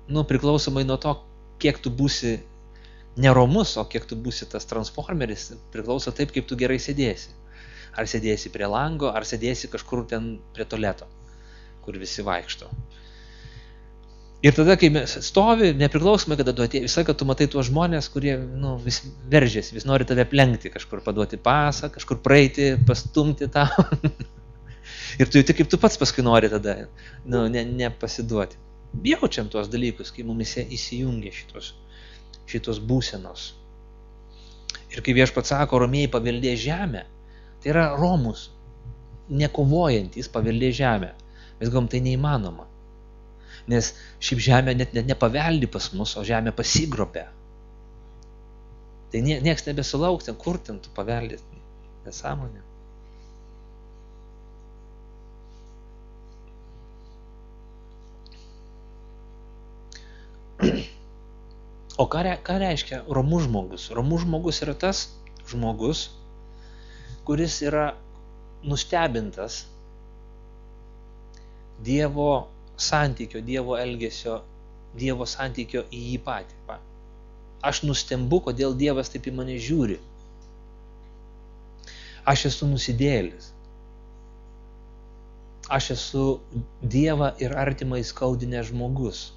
priklausomai nuo to, kiek tu būsi neromus, o kiek tu būsi tas transformeris, priklauso taip, kaip tu gerai sėdėsi. Ar sėdėsi prie lango, ar sėdėsi kažkur ten prie tualeto, kur visi vaikšto. Ir tada, kai stovi, nepriklausomai, kada tu atėjai, visą laiką tu matai tuos žmonės, kurie vis veržėsi, vis nori tave aplenkti, kažkur paduoti pasą, kažkur praeiti, pastumti tą. Ir tu jauti, kaip tu pats paskui nori tada nepasiduoti. Jaučiam tuos dalykus, kai mumise įsijungia šitos būsenos. Ir kai Viešpats sako, romieji paveldė žemę, tai yra romus, nekovojantys paveldė žemę. Mes galvom, tai neįmanoma. Nes šiaip žemė net nepaveldi pas mus, o žemė pasigrobė. Tai nieks nebesulauks, kur ten tu paveldė, nesąmonė. O ką reiškia romus žmogus? Romus žmogus yra tas žmogus, kuris yra nustebintas Dievo santykio, Dievo elgesio, Dievo santykio į jį patį. Aš nustembu, kodėl Dievas taip į mane žiūri. Aš esu nusidėjėlis. Aš esu Dievą ir artimą įskaudinęs žmogus.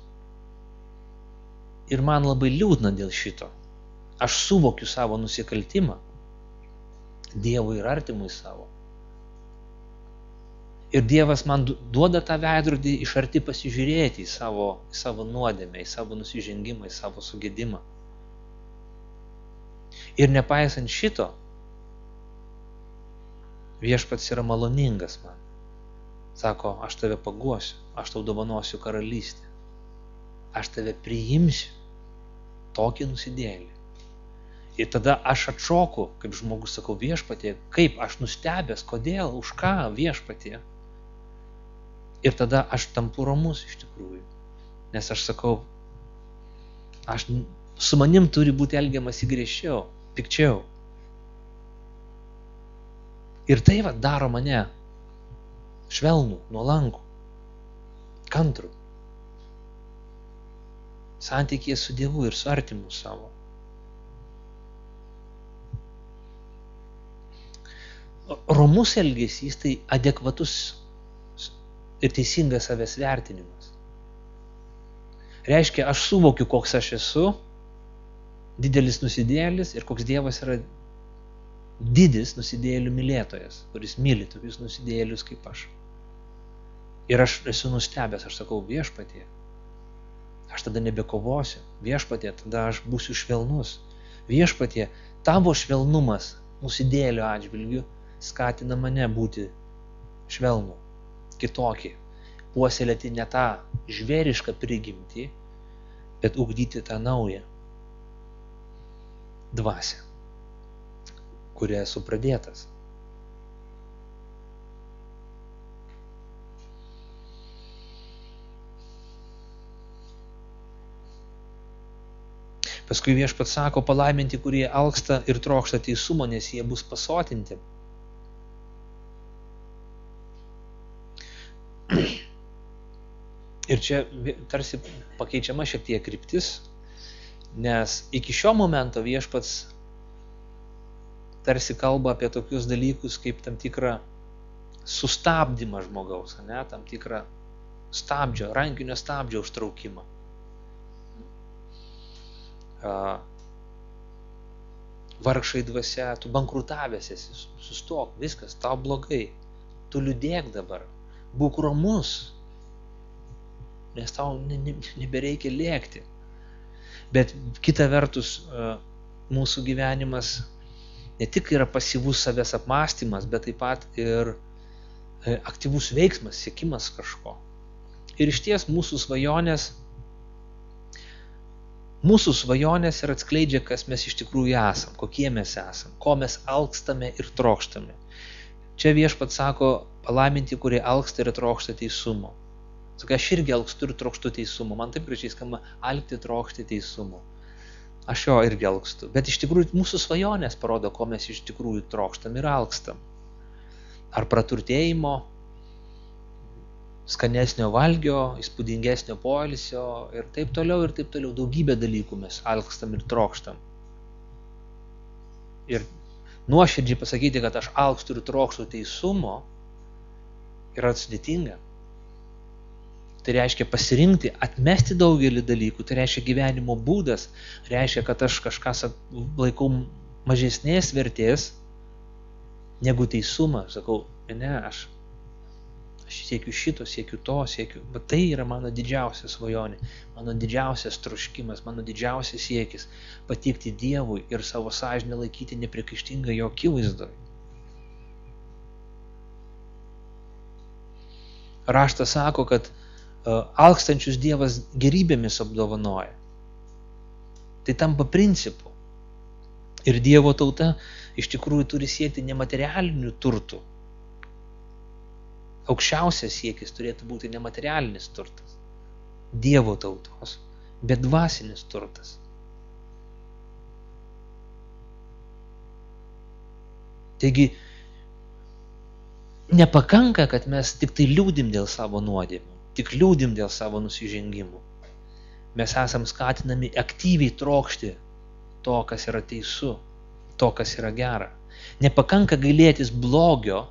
Ir man labai liūdna dėl šito. Aš suvokiu savo nusikaltimą Dievui ir artimui savo. Ir Dievas man duoda tą veidrodį iš arti pasižiūrėti į savo nuodėmę, į savo nusižengimą, į savo sugėdimą. Ir nepaisant šito, Viešpats yra maloningas man. Sako, aš tave paguosiu, aš tau dovanosiu karalystę. Aš tave priimsiu, tokį nusidėjėlį. Ir tada aš atšoku, kaip žmogus, sakau, Viešpatie, kaip aš nustebęs, kodėl, už ką Viešpatie. Ir tada aš tampu romus iš tikrųjų. Nes aš sakau, su manim turi būti elgiamasi griežčiau, pikčiau. Ir tai daro mane švelnų, nuolankų, kantrų. Santykyje su Dievu ir su artimu savo. Romus elgesys tai adekvatus ir teisingas savęs vertinimas. Reiškia, aš suvokiu, koks aš esu, didelis nusidėjėlis ir koks Dievas yra didis nusidėjėlių mylėtojas, kuris myli tokius nusidėjėlius kaip aš. Ir aš esu nustebęs, aš sakau, Viešpatie, aš tada nebekovosiu, Viešpatie, tada aš būsiu švelnus. Viešpatie, tavo švelnumas nusidėjėlio atžvilgiu skatina mane būti švelnų, kitokį, puoselėti ne tą žvėrišką prigimtį, bet ugdyti tą naują dvasią, kuria esu pradėtas. Paskui Viešpats sako, palaiminti, kurie alksta ir trokšta teisumo, nes jie bus pasotinti. Ir čia tarsi pakeičiama šiek tiek kryptis, nes iki šio momento Viešpats tarsi kalba apie tokius dalykus kaip tam tikrą sustabdymą žmogaus, tam tikrą stabdžio, rankinio stabdžio užtraukimą. Vargšai dvasia, tu bankrutavęs esi, sustok, viskas, tau blogai, tu liūdėk dabar, būk romus, nes tau nebereikia lėkti. Bet kita vertus, mūsų gyvenimas ne tik yra pasyvus savęs apmąstymas, bet taip pat ir aktyvus veiksmas, siekimas kažko. Ir išties mūsų svajonės ir atskleidžia, kas mes iš tikrųjų esam, kokie mes esam, ko mes alkstame ir trokštame. Čia Viešpats sako, palaiminti, kurie alksta ir trokšta teisumo. Sakai, aš irgi alkstu ir trokštu teisumo. Man taip gražiai skamba alkti, trokšti teisumo. Aš jo irgi alkstu. Bet iš tikrųjų mūsų svajonės parodo, ko mes iš tikrųjų trokštam ir alkstam. Ar praturtėjimo, skanesnio valgio, įspūdingesnio poilsio ir taip toliau, daugybę dalykų mes alkstam ir trokštam. Ir nuoširdžiai pasakyti, kad aš alkstu ir trokštu teisumo, yra sudėtinga. Tai reiškia pasirinkti, atmesti daugelį dalykų, tai reiškia gyvenimo būdas, reiškia, kad aš kažką laikau mažesnės vertės negu teisumą. Sakau, ne, aš siekiu šito, siekiu to, bet tai yra mano didžiausia svajonė, mano didžiausias troškimas, mano didžiausias siekis patikti Dievui ir savo sąžinę laikyti nepriekaištingą jo akivaizdoje. Raštas sako, kad alkstančius Dievas gerybėmis apdovanoja. Tai tampa principu. Ir Dievo tauta iš tikrųjų turi siekti nematerialinių turtų. Aukščiausias siekis turėtų būti nematerialinis turtas. Dievo tautos, bet dvasinis turtas. Taigi, nepakanka, kad mes tik tai liūdim dėl savo nuodėmių, tik liūdim dėl savo nusižengimų. Mes esam skatinami aktyviai trokšti to, kas yra teisu, to, kas yra gera. Nepakanka gailėtis blogio,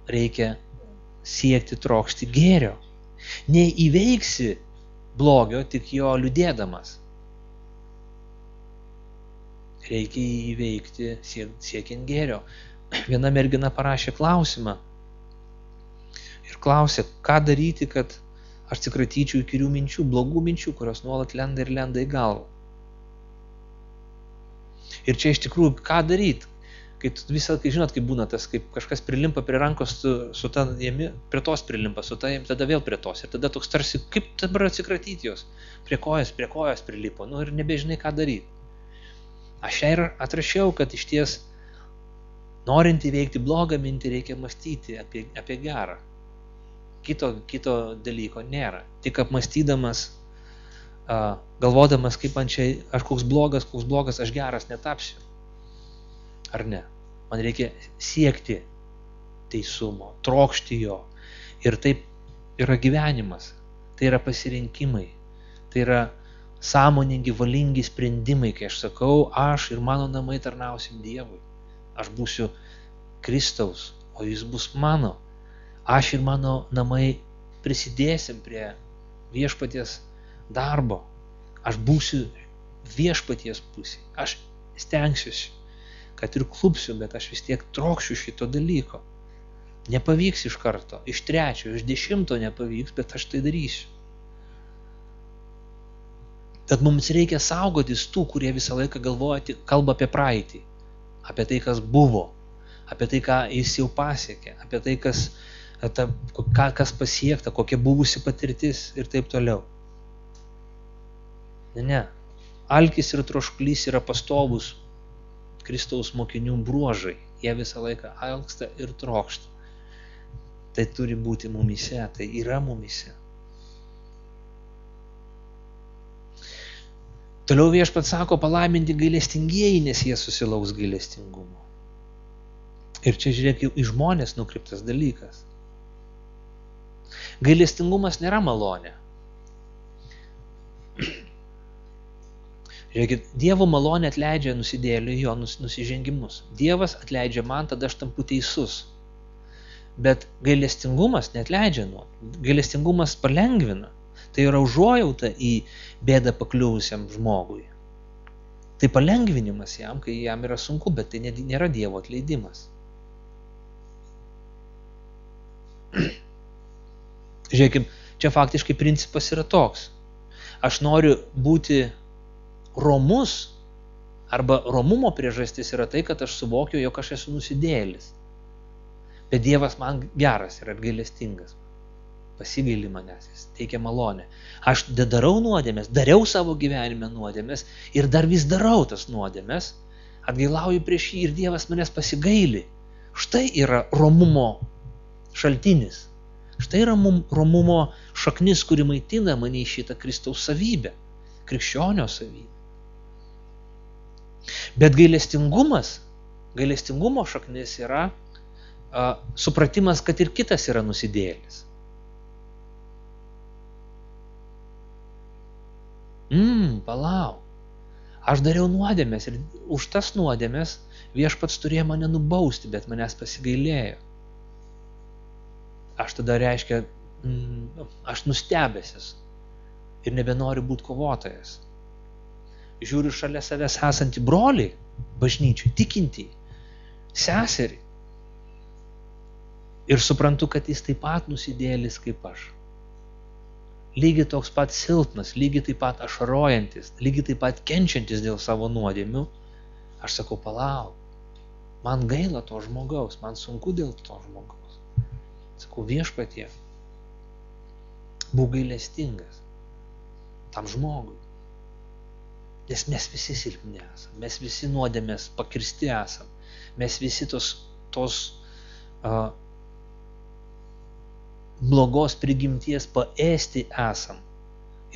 reikia siekti trokšti gėrio. Neįveiksi blogio, tik jo liūdėdamas. Reikia įveikti siekiant gėrio. Viena mergina parašė klausimą ir klausė, ką daryti, kad aš atsikratyčiau įkyrių minčių, blogų minčių, kurios nuolat lenda ir lenda į galvą. Ir čia iš tikrųjų, ką daryti? Kai visą, kai žinot, kaip būna tas, kaip kažkas prilimpa prie rankos su ta jėmi, prie tos prilimpa, su ta jėmi, tada vėl prie tos. Ir tada toks tarsi, kaip dabar atsikratyti jos? Prie kojos prilipo, ir nebežinai, ką daryti. Aš čia ir atrašiau, kad iš ties, norint įveikti blogą mintį, reikia mąstyti apie gerą. Kito dalyko nėra. Tik apmąstydamas, galvodamas, kaip man čia, aš koks blogas, aš geras netapsiu. Ar ne? Man reikia siekti teisumo, trokšti jo. Ir taip yra gyvenimas. Tai yra pasirinkimai. Tai yra sąmoningi, valingi sprendimai, kai aš sakau, aš ir mano namai tarnausim Dievui. Aš būsiu Kristaus, o jis bus mano. Aš ir mano namai prisidėsim prie viešpaties darbo. Aš būsiu viešpaties pusėje. Aš stengsiuosi, kad ir klupsiu, bet aš vis tiek trokšiu šito dalyko. Nepavyks iš karto, iš 3, iš 10 nepavyks, bet aš tai darysiu. Tad mums reikia saugotis tų, kurie visą laiką kalba apie praeitį, apie tai, kas buvo, apie tai, ką jis jau pasiekė, apie tai, kas pasiekta, kokia buvusi patirtis ir taip toliau. Ne. Alkis ir troškulys yra pastovus Kristaus mokinių bruožai. Jie visą laiką alksta ir trokšta. Tai turi būti mumyse, tai yra mumyse. Toliau viešpats sako, palaiminti gailestingieji, nes jie susilauks gailestingumo. Ir čia žiūrėk, į žmonės nukreiptas dalykas. Gailestingumas nėra malonė. Žiūrėkit, Dievo malonė atleidžia nusidėjėliui jo nusižengimus. Dievas atleidžia man, tada aš tampu teisus. Bet gailestingumas neatleidžia nuo. Gailestingumas palengvina. Tai yra užuojauta į bėdą pakliuvusiam žmogui. Tai palengvinimas jam, kai jam yra sunku, bet tai nėra Dievo atleidimas. Žiūrėkim, čia faktiškai principas yra toks. Aš noriu būti romus, arba romumo priežastis yra tai, kad aš suvokiu, jog aš esu nusidėjėlis. Bet Dievas man geras ir gailestingas. Pasigaili manęs, jis teikia malonę. Aš darau nuodėmes, dariau savo gyvenime nuodėmes ir dar vis darau tas nuodėmes, atgailauju prieš jį ir Dievas manęs pasigaili. Štai yra romumo šaltinis. Štai yra romumo šaknis, kuri maitina mane į šitą Kristaus savybę, krikščionio savybę. Bet gailestingumo šaknis yra supratimas, kad ir kitas yra nusidėjėlis. palauk. Aš dariau nuodėmės ir už tas nuodėmės Viešpats turėjo mane nubausti, bet manęs pasigailėjo. Aš tada reiškia, aš nustebęsis ir nebenoriu būti kovotojas. Žiūriu šalia savęs esantį brolį, bažnyčiui, tikintį, seserį. Ir suprantu, kad jis taip pat nusidėlis kaip aš. Lygiai toks pat silpnas, lygiai taip pat ašarojantis, lygiai taip pat kenčiantis dėl savo nuodėmių. Aš sakau, palauk, man gaila to žmogaus, man sunku dėl to žmogaus. Sakau, Viešpatie, būk gailestingas tam žmogui. Nes mes visi silpni esam, mes visi nuodėmės pakirsti esam, mes visi tos blogos prigimties paėsti esam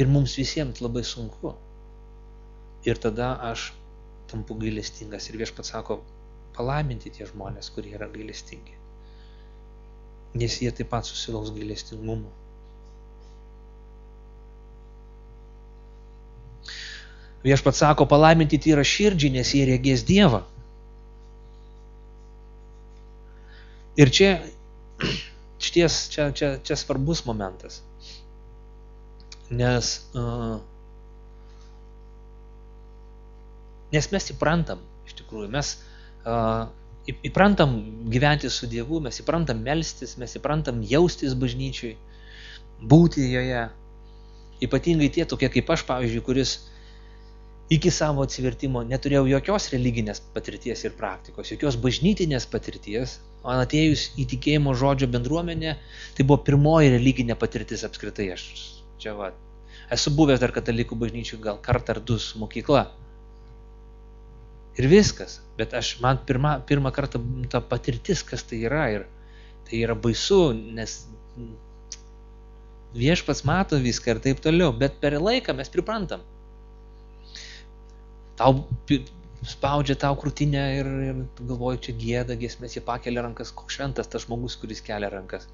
ir mums visiems labai sunku. Ir tada aš tampu gailestingas ir Viešpats sako, palaiminti tie žmonės, kurie yra gailestingi, nes jie taip pat susilauks gailestingumo. Viešpats sako, palaiminti tyra širdžiai, nes jie regės Dievą. Ir čia svarbus momentas, nes mes įprantam, iš tikrųjų, mes įprantam gyventi su Dievu, mes įprantam melstis, mes įprantam jaustis bažnyčiui, būti joje. Ypatingai tie tokie kaip aš, pavyzdžiui, kuris iki savo atsivertimo neturėjau jokios religinės patirties ir praktikos, jokios bažnytinės patirties. Man atėjus į tikėjimo žodžio bendruomenę, tai buvo pirmoji religinė patirtis apskritai. Aš esu buvęs dar katalikų bažnyčių gal kartą ar du su mokykla. Ir viskas. Bet man pirmą kartą ta patirtis, kas tai yra. Ir tai yra baisu, nes Viešpats mato viską ir taip toliau. Bet per laiką mes priprantam. Tau spaudžia tau krūtinę ir galvoju, čia gėda, giesmės, jie pakelia rankas, koks šventas tas žmogus, kuris kelia rankas.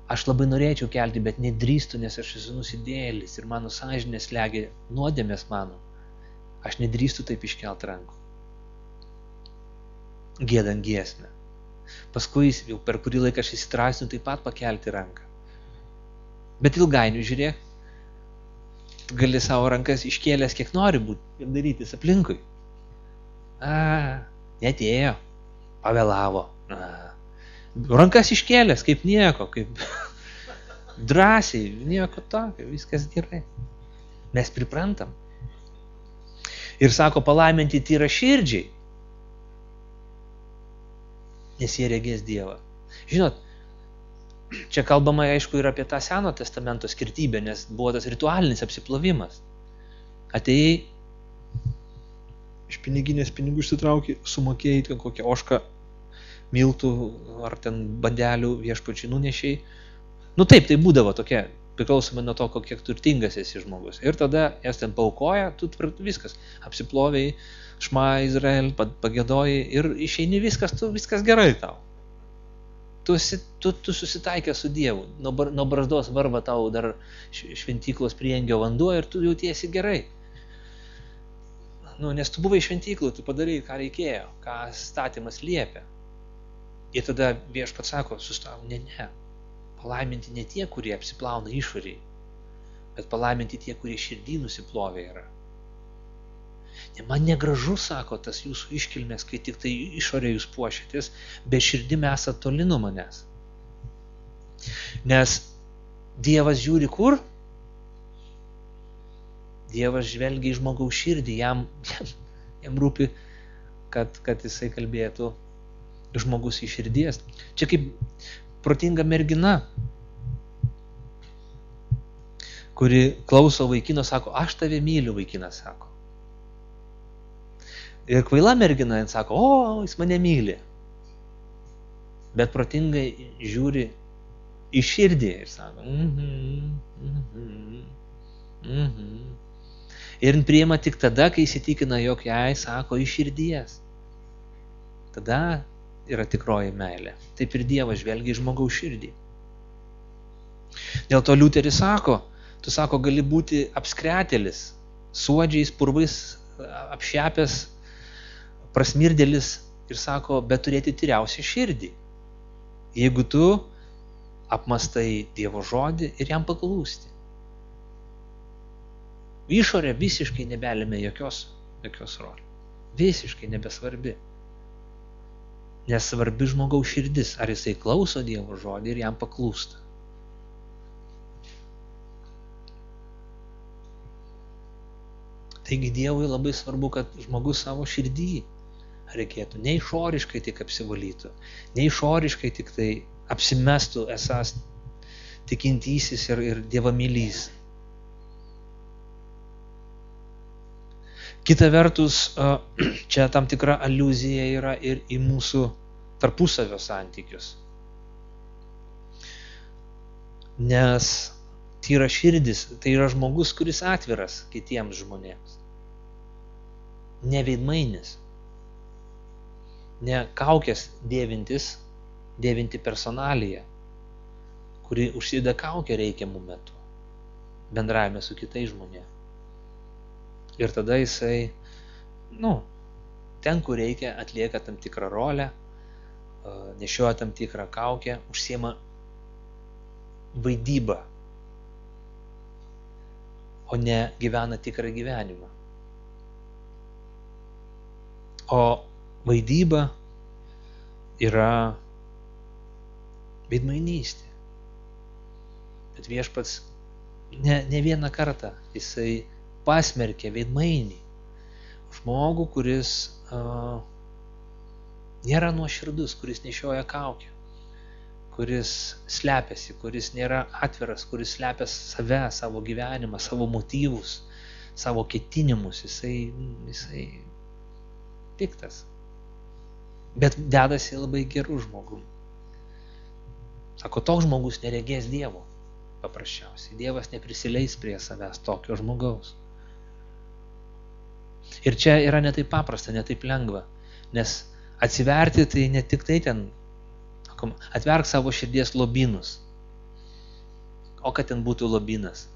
Aš labai norėčiau kelti, bet nedrįstu, nes aš esu nusidėjėlis ir mano sąžinė slegia nuodėmės mano. Aš nedrįstu taip iškelti rankų. Gėdant giesmę. Paskui jau per kurį laiką aš įsitrausinu taip pat pakelti ranką. Bet ilgainiui, žiūrėk, tu gali savo rankas iškėlęs kiek nori būti ir darytis aplinkui. Netėjo, pavėlavo. Rankas iškėlęs, kaip nieko, kaip drąsiai, nieko tokio, viskas gerai. Mes priprantam. Ir sako, palaiminti tyra širdžiai, nes jie regės Dievą. Žinot, čia kalbama, aišku, ir apie tą Seno testamento skirtybę, nes buvo tas ritualinis apsiplovimas. Atėjai, iš piniginės pinigų išsitraukį, sumokėjai ten kokią ožką, miltų ar ten bandelių Viešpačiui nunešiai. Nu taip, tai būdavo tokia, priklausomai nuo to, kiek turtingas esi žmogus. Ir tada jas ten paaukoja, tu viskas, apsiplovėjai, Šma Izrael, pagėdojai ir išeini viskas gerai tau. Tu susitaikė su Dievu, nuo barzdos varva tau dar šventyklos priengio vanduo ir tu jautiesi gerai. Nes tu buvai šventyklų, tu padarai, ką reikėjo, ką statymas liepia. Ir tada Viešpats sako, sustok, ne, palaiminti ne tie, kurie apsiplauna išoriai, bet palaiminti tie, kurie širdį nusiplovė yra. Man negražu, sako, tas jūsų iškilmės, kai tik tai išorė jūs puošėtės, bet širdim esat toli nuo manęs. Nes Dievas žiūri kur? Dievas žvelgia į žmogaus širdį, jam rūpi, kad jisai kalbėtų žmogus iš širdies. Čia kaip protinga mergina, kuri klauso vaikino, sako, aš tave myliu, vaikinas sako. Ir kvaila mergina, jis sako, jis mane myli. Bet protingai žiūri į širdį ir sako, Ir priima tik tada, kai įsitikina, jog jai sako iš širdies. Tada yra tikroji meilė. Taip ir Dievas žvelgia į žmogaus širdį. Dėl to Liuteris sako, tu sako, gali būti apskretėlis, suodžiais, purvais apšepęs prasmirdėlis ir sako, bet turėti tyriausią širdį. Jeigu tu apmastai Dievo žodį ir jam paklūsti. Išorė visiškai nebelėmė jokios rolės. Visiškai nebesvarbi. Nes svarbi žmogaus širdis, ar jisai klauso Dievo žodį ir jam paklūsta. Taigi Dievui labai svarbu, kad žmogus savo širdį reikėtų, ne išoriškai tik apsivalytų, ne išoriškai tik tai apsimestų esas tikintysis ir dievamylys. Kita vertus, čia tam tikra aliuzija yra ir į mūsų tarpusavio santykius. Nes tyra širdis, tai yra žmogus, kuris atviras kitiems žmonėms. Ne veidmainis, ne kaukės dėvinti personaliją, kuri užsideda kaukę reikiamų metų, bendravime su kitais žmonėmis. Ir tada jisai, ten, kur reikia, atlieka tam tikrą rolę, nešioja tam tikrą kaukę, užsiema vaidybą, o ne gyvena tikrą gyvenimą. O vaidyba yra veidmainystė. Bet Viešpats ne vieną kartą jisai pasmerkė veidmainį. Žmogų, kuris nėra nuoširdus, kuris nešioja kaukę, kuris slepiasi, kuris nėra atviras, kuris slepia save, savo gyvenimą, savo motyvus, savo ketinimus. Jisai piktas. Bet dedasi labai gerų žmogų. Sako, toks žmogus neregės Dievo. Paprasčiausiai. Dievas neprisileis prie savęs tokio žmogaus. Ir čia yra ne taip paprasta, ne taip lengva. Nes atsiverti tai ne tik tai ten, atverk savo širdies lobynus. O kad ten būtų lobynas?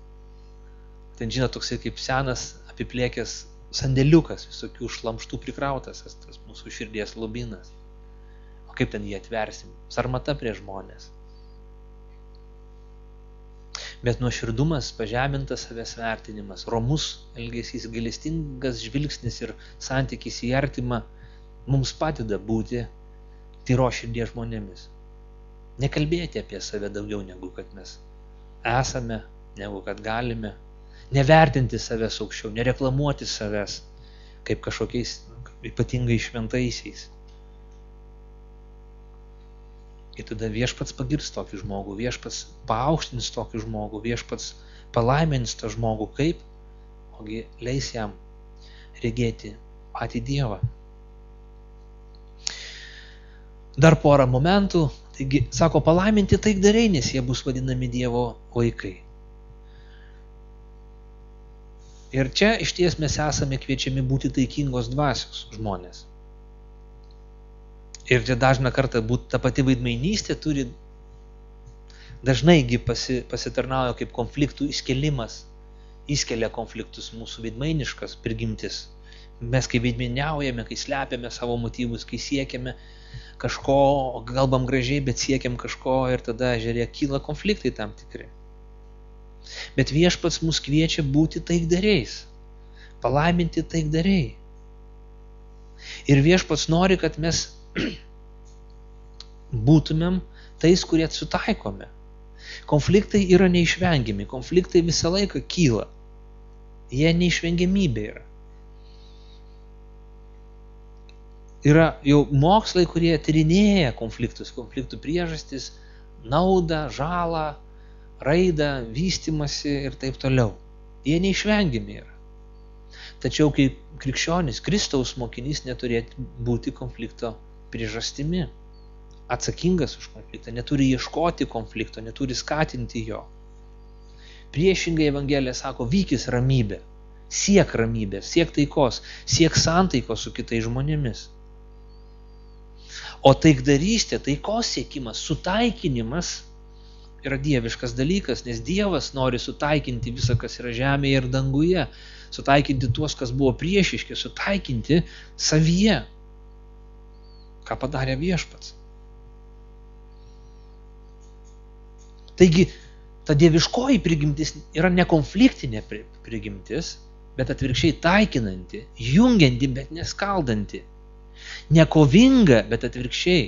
Ten, žinot, toksai kaip senas apiplėkęs sandėliukas, visokių šlamštų prikrautas, tas mūsų širdies lobynas. O kaip ten jį atversim? Sarmata prie žmonės. Bet nuoširdumas, pažemintas savęs vertinimas, romus elgesys, gailestingas žvilgsnis ir santykis į artimą mums padeda būti tyros širdies žmonėmis. Nekalbėti apie save daugiau negu kad mes esame, negu kad galime, nevertinti savęs aukščiau, nereklamuoti savęs kaip kažkokiais ypatingai šventaisiais. Ir tada Viešpats pagirs tokį žmogų, Viešpats paaukštins tokį žmogų, Viešpats palaimins tą žmogų kaip, ogi leis jam regėti patį Dievą. Dar porą momentų, taigi, sako, palaiminti taikdariai, nes jie bus vadinami Dievo vaikai. Ir čia iš ties mes esame kviečiami būti taikingos dvasios žmonės. Ir čia dažną kartą būt ta pati vaidmainystė turi dažnaigi pasitarnauja kaip konfliktų įskelimas, įskelia konfliktus mūsų veidmainiškas prigimtis. Mes kai veidmainiaujame, kai slepiame savo motyvus, kai siekiame kažko, kalbam gražiai, bet siekiam kažko ir tada žiūrėk, kyla konfliktai tam tikri. Bet Viešpats mus kviečia būti taikdariais, palaiminti taikdariai. Ir Viešpats nori, kad mes būtumėm tais, kurie sutaikome. Konfliktai yra neišvengiami, konfliktai visą laiką kyla. Jie neišvengiamybė yra. Yra jau mokslai, kurie tyrinėja konfliktus, konfliktų priežastis, naudą, žalą, raidą, vystymasi ir taip toliau. Jie neišvengiami yra. Tačiau kaip krikščionis, Kristaus mokinys neturėtų būti konflikto priežastimi, atsakingas už konfliktą, neturi ieškoti konflikto, neturi skatinti jo. Priešingai Evangelija sako, vykis ramybė, siek ramybės, siek taikos, siek santaikos su kitais žmonėmis. O taikdarystė, taikos siekimas, sutaikinimas yra dieviškas dalykas, nes Dievas nori sutaikinti visą, kas yra žemėje ir danguje, sutaikinti tuos, kas buvo priešiški, sutaikinti savyje. Ką padarė Viešpats. Taigi, ta dieviškoji prigimtis yra nekonfliktinė prigimtis, bet atvirkščiai taikinanti, jungianti, bet neskaldanti. Nekovinga, bet atvirkščiai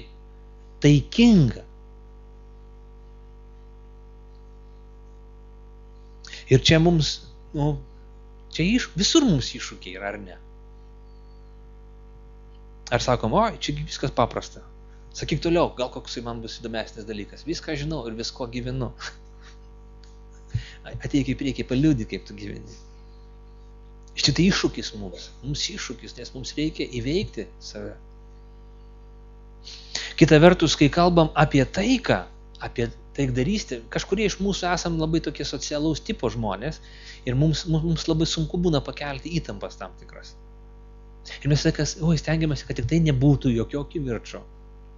taikinga. Ir čia mums, visur mums iššūkiai yra, ar ne? Ar sakom, oi, čia viskas paprasta. Sakyk toliau, gal koksai man bus įdomesnis dalykas. Viską žinau ir visko gyvenu. Ateik į priekį, paliūdyk, kaip tu gyveni. Iš tai iššūkis mums. Mums iššūkis, nes mums reikia įveikti save. Kita vertus, kai kalbam apie taiką, apie taikdarystę, kažkurie iš mūsų esam labai tokie socialaus tipo žmonės ir mums labai sunku būna pakelti įtampas tam tikras. Ir mes sakas, stengiamės, kad tik tai nebūtų jokio kivirčo.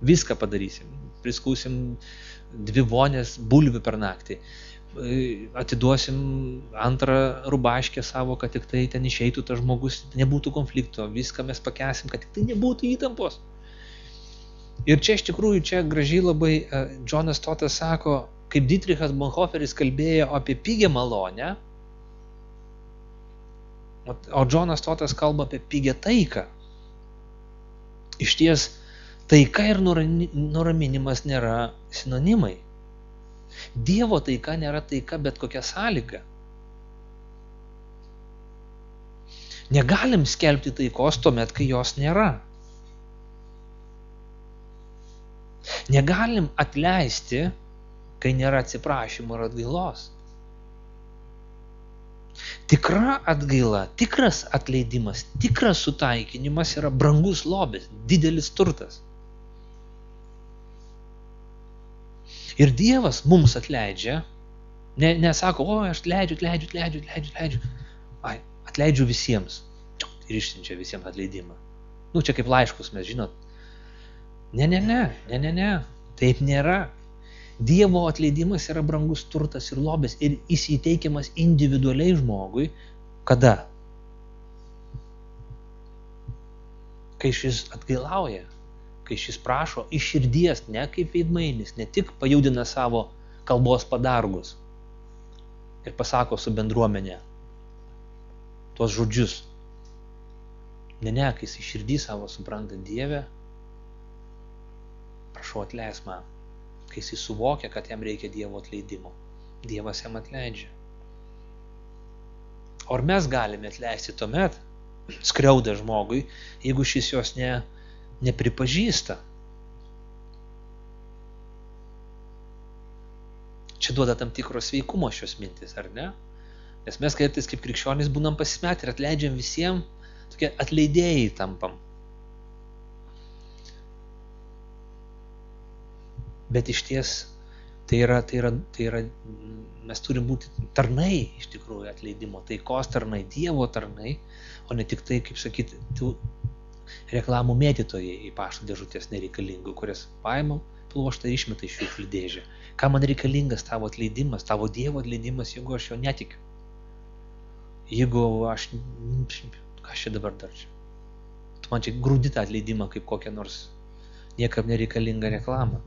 Viską padarysim. Priskūsim 2 vonės bulvių per naktį. Atiduosim 2 rubaškę savo, kad tik tai ten išeitų tas žmogus, nebūtų konflikto. Viską mes pakesim, kad tik tai nebūtų įtampos. Ir čia iš tikrųjų, čia gražiai labai Johnas Stott sako, kaip Dietrichas Bonhoefferis kalbėjo apie pigią malonę, o Johnas Stottas kalba apie pigią taiką. Išties, taika ir nuraminimas nėra sinonimai. Dievo taika nėra taika bet kokia sąlyga. Negalim skelbti taikos tuomet, kai jos nėra. Negalim atleisti, kai nėra atsiprašymo ir atgailos. Tikra atgaila, tikras atleidimas, tikras sutaikinimas yra brangus lobis, didelis turtas. Ir Dievas mums atleidžia, nesako, aš atleidžiu. Atleidžiu visiems. Ir išsiunčia visiems atleidimą. Čia kaip laiškus mes žinot. Ne. Taip nėra. Dievo atleidimas yra brangus turtas ir lobis ir jis įteikiamas individualiai žmogui. Kada? Kai šis atgailauja, kai šis prašo iš širdies, ne kaip veidmainis, ne tik pajudina savo kalbos padargus ir pasako su bendruomenė tuos žodžius. Ne, kai jis iš širdį savo supranta Dievę, prašau atleis man. Kai jis suvokia, kad jam reikia Dievo atleidimo. Dievas jam atleidžia. O ar mes galime atleisti tuomet, skriaudą žmogui, jeigu šis jos nepripažįsta? Čia duoda tam tikro sveikumo šios mintis, ar ne? Nes mes kartais kaip krikščionys būnam pasimetę ir atleidžiam visiems, tokie atleidėjai tampam. Bet iš ties tai yra, mes turim būti tarnai iš tikrųjų atleidimo, taikos tarnai, Dievo tarnai, o ne tik tai, kaip sakyti, tų reklamų mėtytojai į pašto dėžutės nereikalingų, kurias paimam, pluoštą išmeta iš šiukšlių dėžę. Ką man reikalingas tavo atleidimas, tavo Dievo atleidimas, jeigu aš jo netikiu? Jeigu aš, ką čia dabar dar čia? Tu man čia grūdi tą atleidimą kaip kokią nors niekam nereikalingą reklamą.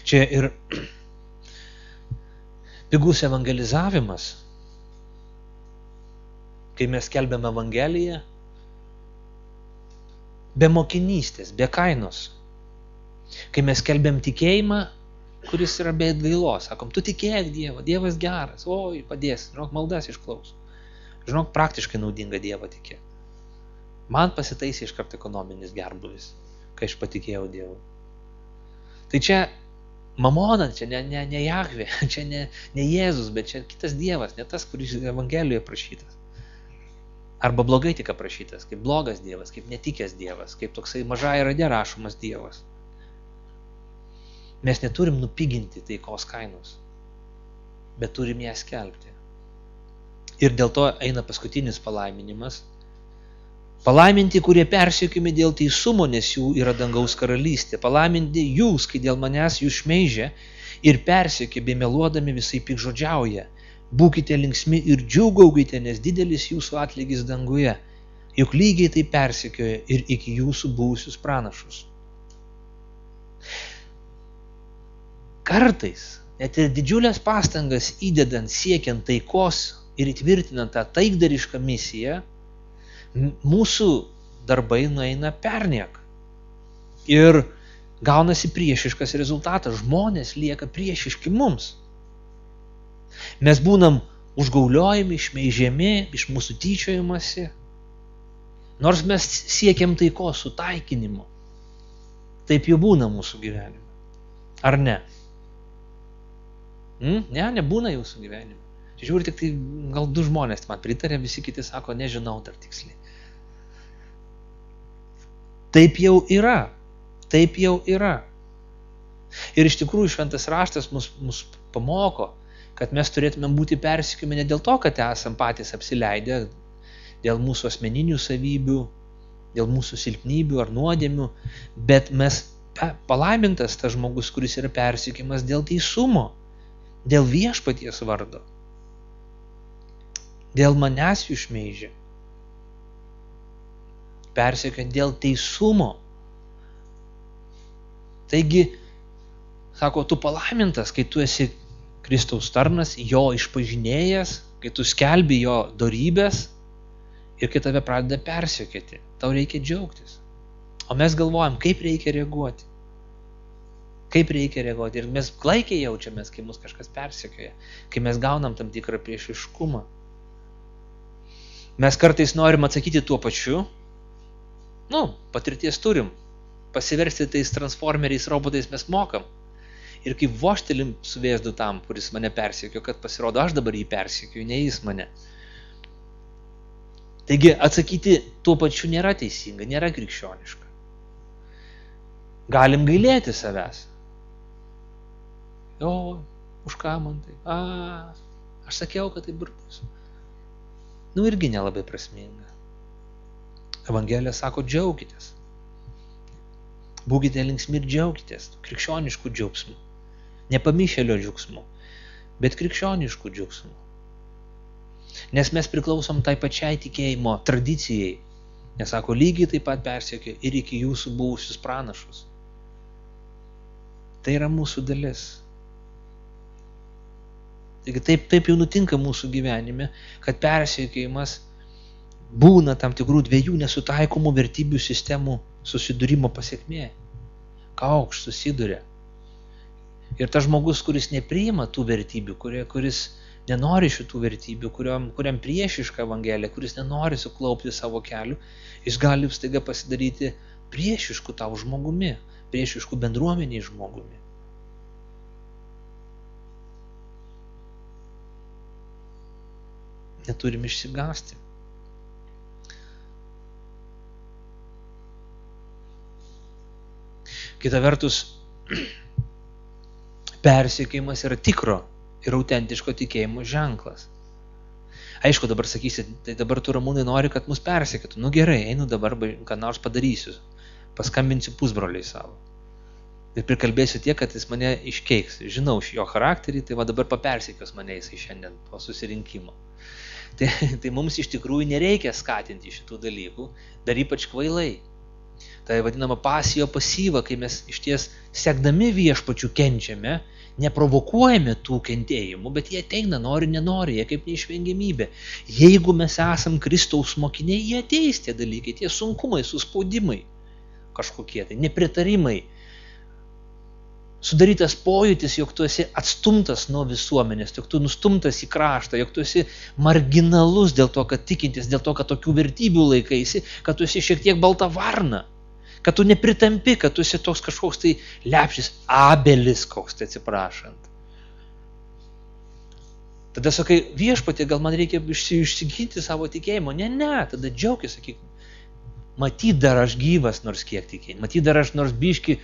Čia ir pigus evangelizavimas, kai mes skelbiam Evangeliją, be mokinystės, be kainos. Kai mes skelbiam tikėjimą, kuris yra be atgailos. Sakom, tu tikėk Dievą, Dievas geras, oi, padės, žinok, maldas išklaus. Žinok, praktiškai naudinga Dievą tikėti. Man pasitaisė iškart ekonominis gerbūvis, kai aš patikėjau Dievui. Tai čia Mamona, čia ne Jahvė, čia ne Jėzus, bet čia kitas Dievas, ne tas, kuris Evangelijoje prašytas. Arba blogai tik aprašytas, kaip blogas Dievas, kaip netikęs Dievas, kaip toksai mažai raidė rašomas Dievas. Mes neturim nupiginti taikos kainos, bet turim ją skelbti. Ir dėl to eina paskutinis palaiminimas. Palaiminti, kurie persekiojami dėl teisumo, nes jų yra dangaus karalystė. Palaiminti jūs, kai dėl manęs jūs šmeižia ir persekioja, bei meluodami visai pikžodžiauja. Būkite linksmi ir džiūgaukite, nes didelis jūsų atlygis danguje. Juk lygiai tai persekioja ir iki jūsų buvusius pranašus. Kartais, net ir didžiulės pastangas įdedant siekiant taikos ir įtvirtinant tą taikdarišką misiją, mūsų darbai nueina perniek. Ir gaunasi priešiškas rezultatas. Žmonės lieka priešiški mums. Mes būnam užgauliojami, šmeižiami, iš mūsų tyčiojimasi. Nors mes siekiam taikos sutaikinimo. Taip jau būna mūsų gyvenime. Ar ne? Ne, nebūna jūsų gyvenime. Žiūrėjau, tik tai gal 2 žmonės man pritarė, visi kiti sako, nežinau dar tiksliai. Taip jau yra. Taip jau yra. Ir iš tikrųjų šventas raštas mus pamoko, kad mes turėtume būti persekiojami ne dėl to, kad esam patys apsileidę, dėl mūsų asmeninių savybių, dėl mūsų silpnybių ar nuodėmių, bet mes palaimintas tas žmogus, kuris yra persekiojamas dėl teisumo, dėl viešpaties vardo. Dėl manęs jų šmeižia. Persekiojant dėl teisumo. Taigi, sako, tu palaimintas, kai tu esi Kristaus tarnas, jo išpažinėjas, kai tu skelbi jo dorybės ir kai tave pradeda persekioti. Tau reikia džiaugtis. O mes galvojam, kaip reikia reaguoti. Kaip reikia reaguoti. Ir mes klaikiai jaučiamės, kai mus kažkas persekioja, kai mes gaunam tam tikrą priešiškumą. Mes kartais norim atsakyti tuo pačiu. Patirties turim. Pasiversti tais transformeriais, robotais mes mokam. Ir kaip voštelim su vėzdu tam, kuris mane persekiojo, kad pasirodo, aš dabar jį persekioju, ne jis mane. Taigi atsakyti tuo pačiu nėra teisinga, nėra krikščioniška. Galim gailėti savęs. Už ką man tai? Aš sakiau, kad tai bus. Irgi nelabai prasminga. Evangelija sako, džiaukitės. Būkite linksmi ir džiaukitės, krikščioniškų džiaugsmų. Ne pamišėlio džiaugsmų, bet krikščioniškų džiaugsmų. Nes mes priklausom tai pačiai tikėjimo tradicijai. Nes sako, lygiai taip pat persekioja ir iki jūsų buvusius pranašus. Tai yra mūsų dalis. Taigi taip jau nutinka mūsų gyvenime, kad persekiojimas būna tam tikrų 2 nesutaikomų vertybių sistemų susidūrimo pasiekmė. Kaukš susiduria. Ir tas žmogus, kuris nepriima tų vertybių, kuris nenori šitų vertybių, kuriam priešiška evangelija, kuris nenori suklaupti savo kelių, jis gali staiga pasidaryti priešišku tau žmogumi, priešišku bendruomeniai žmogumi. Neturim išsigąsti. Kita vertus, persekiojimas yra tikro ir autentiško tikėjimo ženklas. Aišku, dabar sakysi, tai dabar tu, Ramūnai, nori, kad mus persekiotų. Gerai, einu dabar, ką nors padarysiu. Paskambinsiu pusbroliai savo. Ir prikalbėsiu tiek, kad jis mane iškeiks. Žinau jo charakterį, tai dabar papersekios mane jisai šiandien po susirinkimo. Tai mums iš tikrųjų nereikia skatinti šitų dalykų, dar ypač kvailai. Tai vadinama pasijo pasyva, kai mes iš ties sekdami viešpačių kenčiame, neprovokuojame tų kentėjimų, bet jie ateina, nori, nenori, jie kaip neišvengiamybė. Jeigu mes esam Kristaus mokiniai, jie ateis tie dalykai, tie sunkumai, suspaudimai kažkokie, tai nepritarimai. Sudarytas pojūtis, jog tu esi atstumtas nuo visuomenės, jog tu nustumtas į kraštą, jog tu esi marginalus dėl to, kad tikintis, dėl to, kad tokių vertybių laikaisi, kad tu esi šiek tiek balta varna, kad tu nepritampi, kad tu esi toks kažkoks tai lepšis, abelis koks tai atsiprašant. Tada sakai, viešpatie, gal man reikia išsiginti savo tikėjimo. Ne, tada džiaukis, sakyk, matyt dar aš gyvas nors kiek tikėjim, matyt dar aš nors biški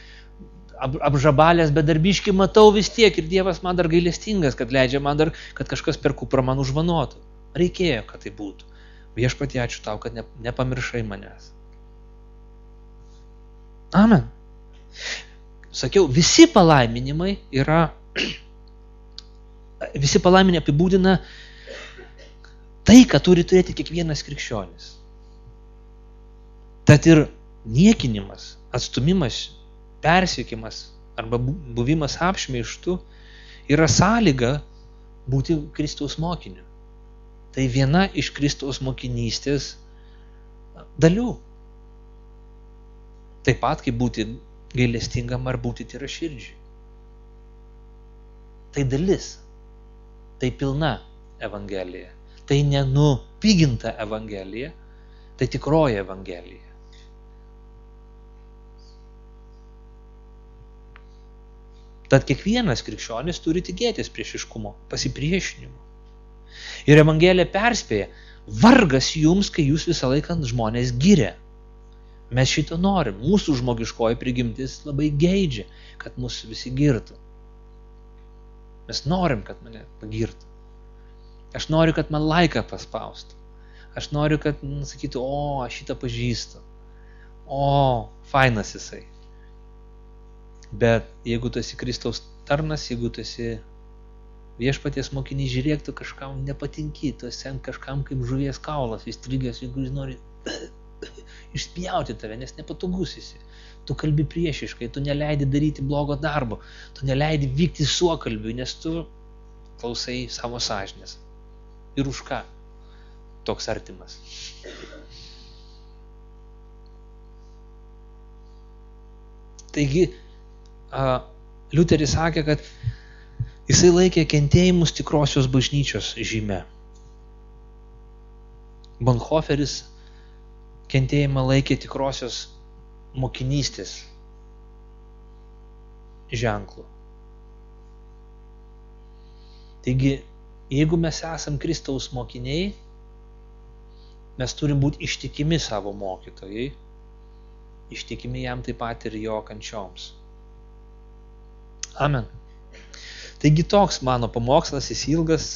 apžabalės, bet dar biški matau vis tiek ir Dievas man dar gailestingas, kad leidžia man dar, kad kažkas per kuprą man užvanotų. Reikėjo, kad tai būtų. Viešpatie, ačiū tau, kad nepamiršai manęs. Amen. Sakiau, visi palaiminimai apibūdina tai, ką turi turėti kiekvienas krikščionis. Tad ir niekinimas, atstumimas, persiekimas arba buvimas apšmeižtu yra sąlyga būti Kristaus mokiniu. Tai viena iš Kristaus mokinystės dalių. Taip pat kaip būti gailestingam ar būti tyraširdžiui. Tai dalis. Tai pilna evangelija. Tai nenupiginta evangelija. Tai tikroji evangelija. Tad kiekvienas krikščionis turi tikėtis priešiškumo, pasipriešinimo. Ir evangelija perspėja, vargas jums, kai jūs visą laiką žmonės giria. Mes šito norim. Mūsų žmogiškoji prigimtis labai geidžia, kad mus visi girtų. Mes norim, kad mane pagirtų. Aš noriu, kad man laiką paspaustų. Aš noriu, kad sakytų, aš šitą pažįstu. Fainas jisai. Bet jeigu tu esi Kristaus tarnas, jeigu tu esi viešpaties mokinys, žiūrėk, tu kažkam nepatinki, tu esi kažkam kaip žuvies kaulas, įstrigęs, jeigu jis nori išspjauti tave, nes nepatogus esi. Tu kalbi priešiškai, tu neleidi daryti blogo darbo, tu neleidi vykti suokalbiui, nes tu klausai savo sąžinės. Ir už ką toks artimas? Taigi, Liuteris sakė, kad jisai laikė kentėjimus tikrosios bažnyčios žyme. Bonhoefferis kentėjimą laikė tikrosios mokinystės ženklu. Taigi, jeigu mes esam Kristaus mokiniai, mes turim būti ištikimi savo mokytojai, ištikimi jam taip pat ir jo kančioms. Amen. Taigi toks mano pamokslas, jis ilgas,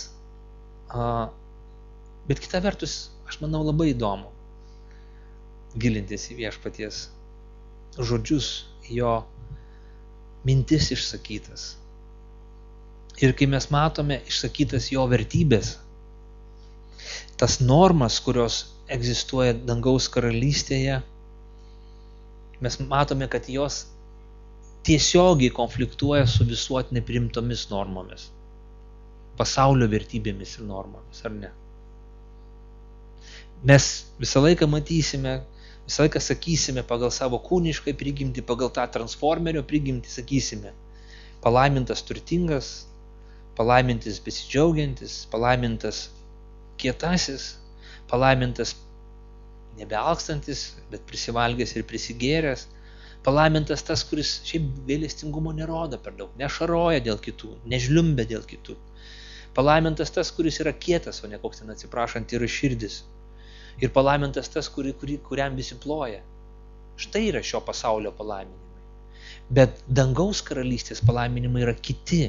bet kita vertus, aš manau, labai įdomu gilintis į viešpaties žodžius, jo mintis išsakytas. Ir kai mes matome išsakytas jo vertybės, tas normas, kurios egzistuoja dangaus karalystėje, mes matome, kad jos tiesiogiai konfliktuoja su visuotinai priimtomis normomis, pasaulio vertybėmis ir normomis, ar ne? Mes visą laiką matysime, visą laiką sakysime pagal savo kūnišką prigimtį, pagal tą transformerio prigimtį sakysime, palaimintas turtingas, palaimintis besidžiaugiantis, palaimintas kietasis, palaimintas nebealkstantis, bet prisivalgęs ir prisigėręs, palaimintas tas, kuris šiaip gailestingumo nerodo per daug, nešaroja dėl kitų, nežliumbia dėl kitų. Palaimintas tas, kuris yra kietas, o ne koks ten atsiprašant yra širdis. Ir palaimintas tas, kuriam visi ploja. Štai yra šio pasaulio palaiminimai. Bet dangaus karalystės palaiminimai yra kiti.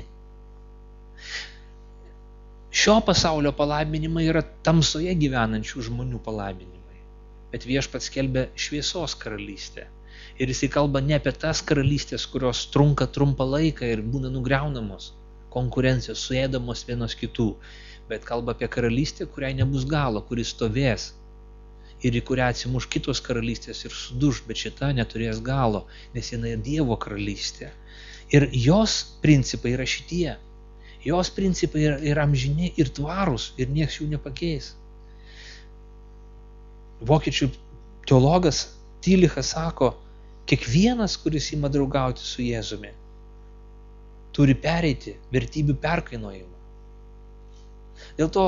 Šio pasaulio palaiminimai yra tamsoje gyvenančių žmonių palaiminimai. Bet viešpats skelbia šviesos karalystę. Ir jisai kalba ne apie tas karalystės, kurios trunka trumpą laiką ir būna nugriaunamos, konkurencijos, suėdamos vienos kitų, bet kalba apie karalystę, kuriai nebus galo, kuris stovės ir į kurią atsimuš kitos karalystės ir suduš, bet šita neturės galo, nes jinai Dievo karalystė. Ir jos principai yra šitie. Jos principai yra amžini ir tvarūs ir nieks jų nepakeis. Vokiečių teologas Tilichas sako, kiekvienas, kuris ima draugauti su Jėzumi, turi pereiti vertybių perkainojimą. Dėl to,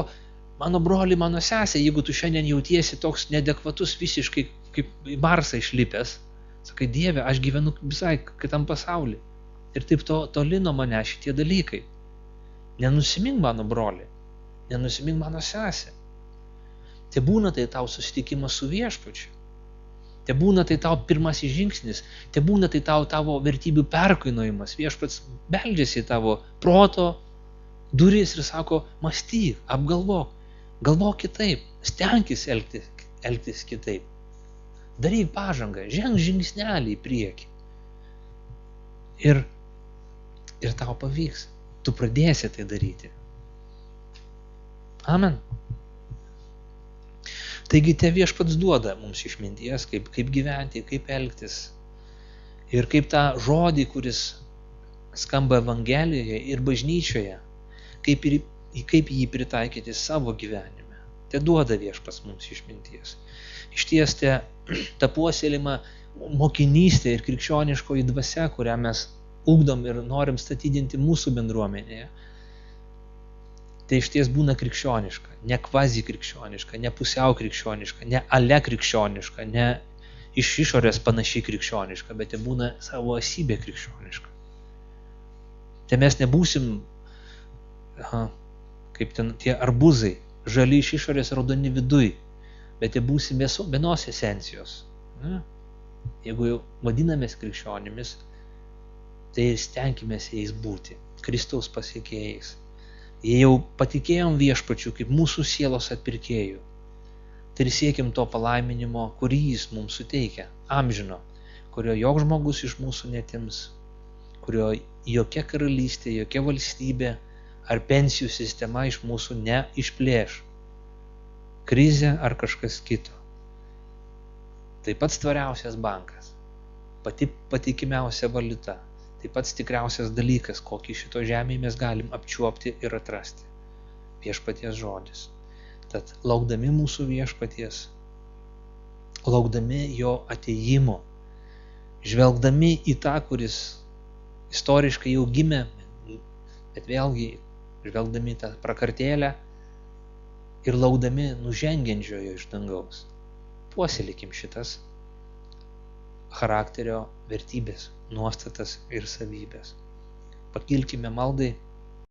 mano broli, mano sesė, jeigu tu šiandien jautiesi toks neadekvatus visiškai kaip į Marsą išlipęs, sakai, Dieve, aš gyvenu visai kitam pasauly. Ir taip toli nuo mane šitie dalykai. Nenusimink, mano broli, nenusimink, mano sesė. Te būna tai tau susitikimas su viešpačiu. Te būna tai tau pirmasis žingsnis, te būna tai tavo vertybių perkainojimas. Viešpats beldžiasi į tavo proto duris ir sako, mąstyk, apgalvok, Galvok kitaip, stenkis elgtis kitaip. Daryk pažangą, ženk žingsnelį į priekį. Ir tau pavyks. Tu pradėsi tai daryti. Amen. Taigi te Viešpats duoda mums išminties, kaip gyventi, kaip elgtis. Ir kaip tą žodį, kuris skamba Evangelijoje ir bažnyčioje, kaip jį pritaikyti savo gyvenime. Te duoda Viešpats mums išminties. Išties ta puoselėjama mokinystė ir krikščioniškoji dvasia, kurią mes ugdom ir norim statydinti mūsų bendruomenėje, tai išties būna krikščioniška, ne kvazi krikščioniška, ne pusiau krikščioniška, ne ale krikščioniška, ne iš išorės panašiai krikščioniška, bet tai būna savo esybė krikščioniška. Tai mes nebūsim kaip ten tie arbūzai, žali iš išorės, raudoni viduj, bet tai būsim vienos esencijos. Jeigu jau vadinamės krikščionimis, tai stenkimės jais būti, Kristaus pasiekėjais. Jei jau patikėjom Viešpačiu kaip mūsų sielos atpirkėjų, tai ir siekim to palaiminimo, kurį jis mums suteikia, amžino, kurio joks žmogus iš mūsų netims, kurio jokia karalystė, jokia valstybė ar pensijų sistema iš mūsų neišplėš. Krizė ar kažkas kito. Tai pats tvariausias bankas, pati patikimiausia valiuta, tai pats tikriausias dalykas, kokį šito žemėje mes galim apčiuopti ir atrasti. Viešpaties žodis. Tad laukdami mūsų Viešpaties, laukdami jo atėjimo, žvelgdami į tą, kuris istoriškai jau gimė, bet vėlgi žvelgdami tą prakartėlę ir laukdami nužengiančiojo iš dangaus, puoselėkim šitas charakterio vertybės, nuostatas ir savybės. Pakilkime maldai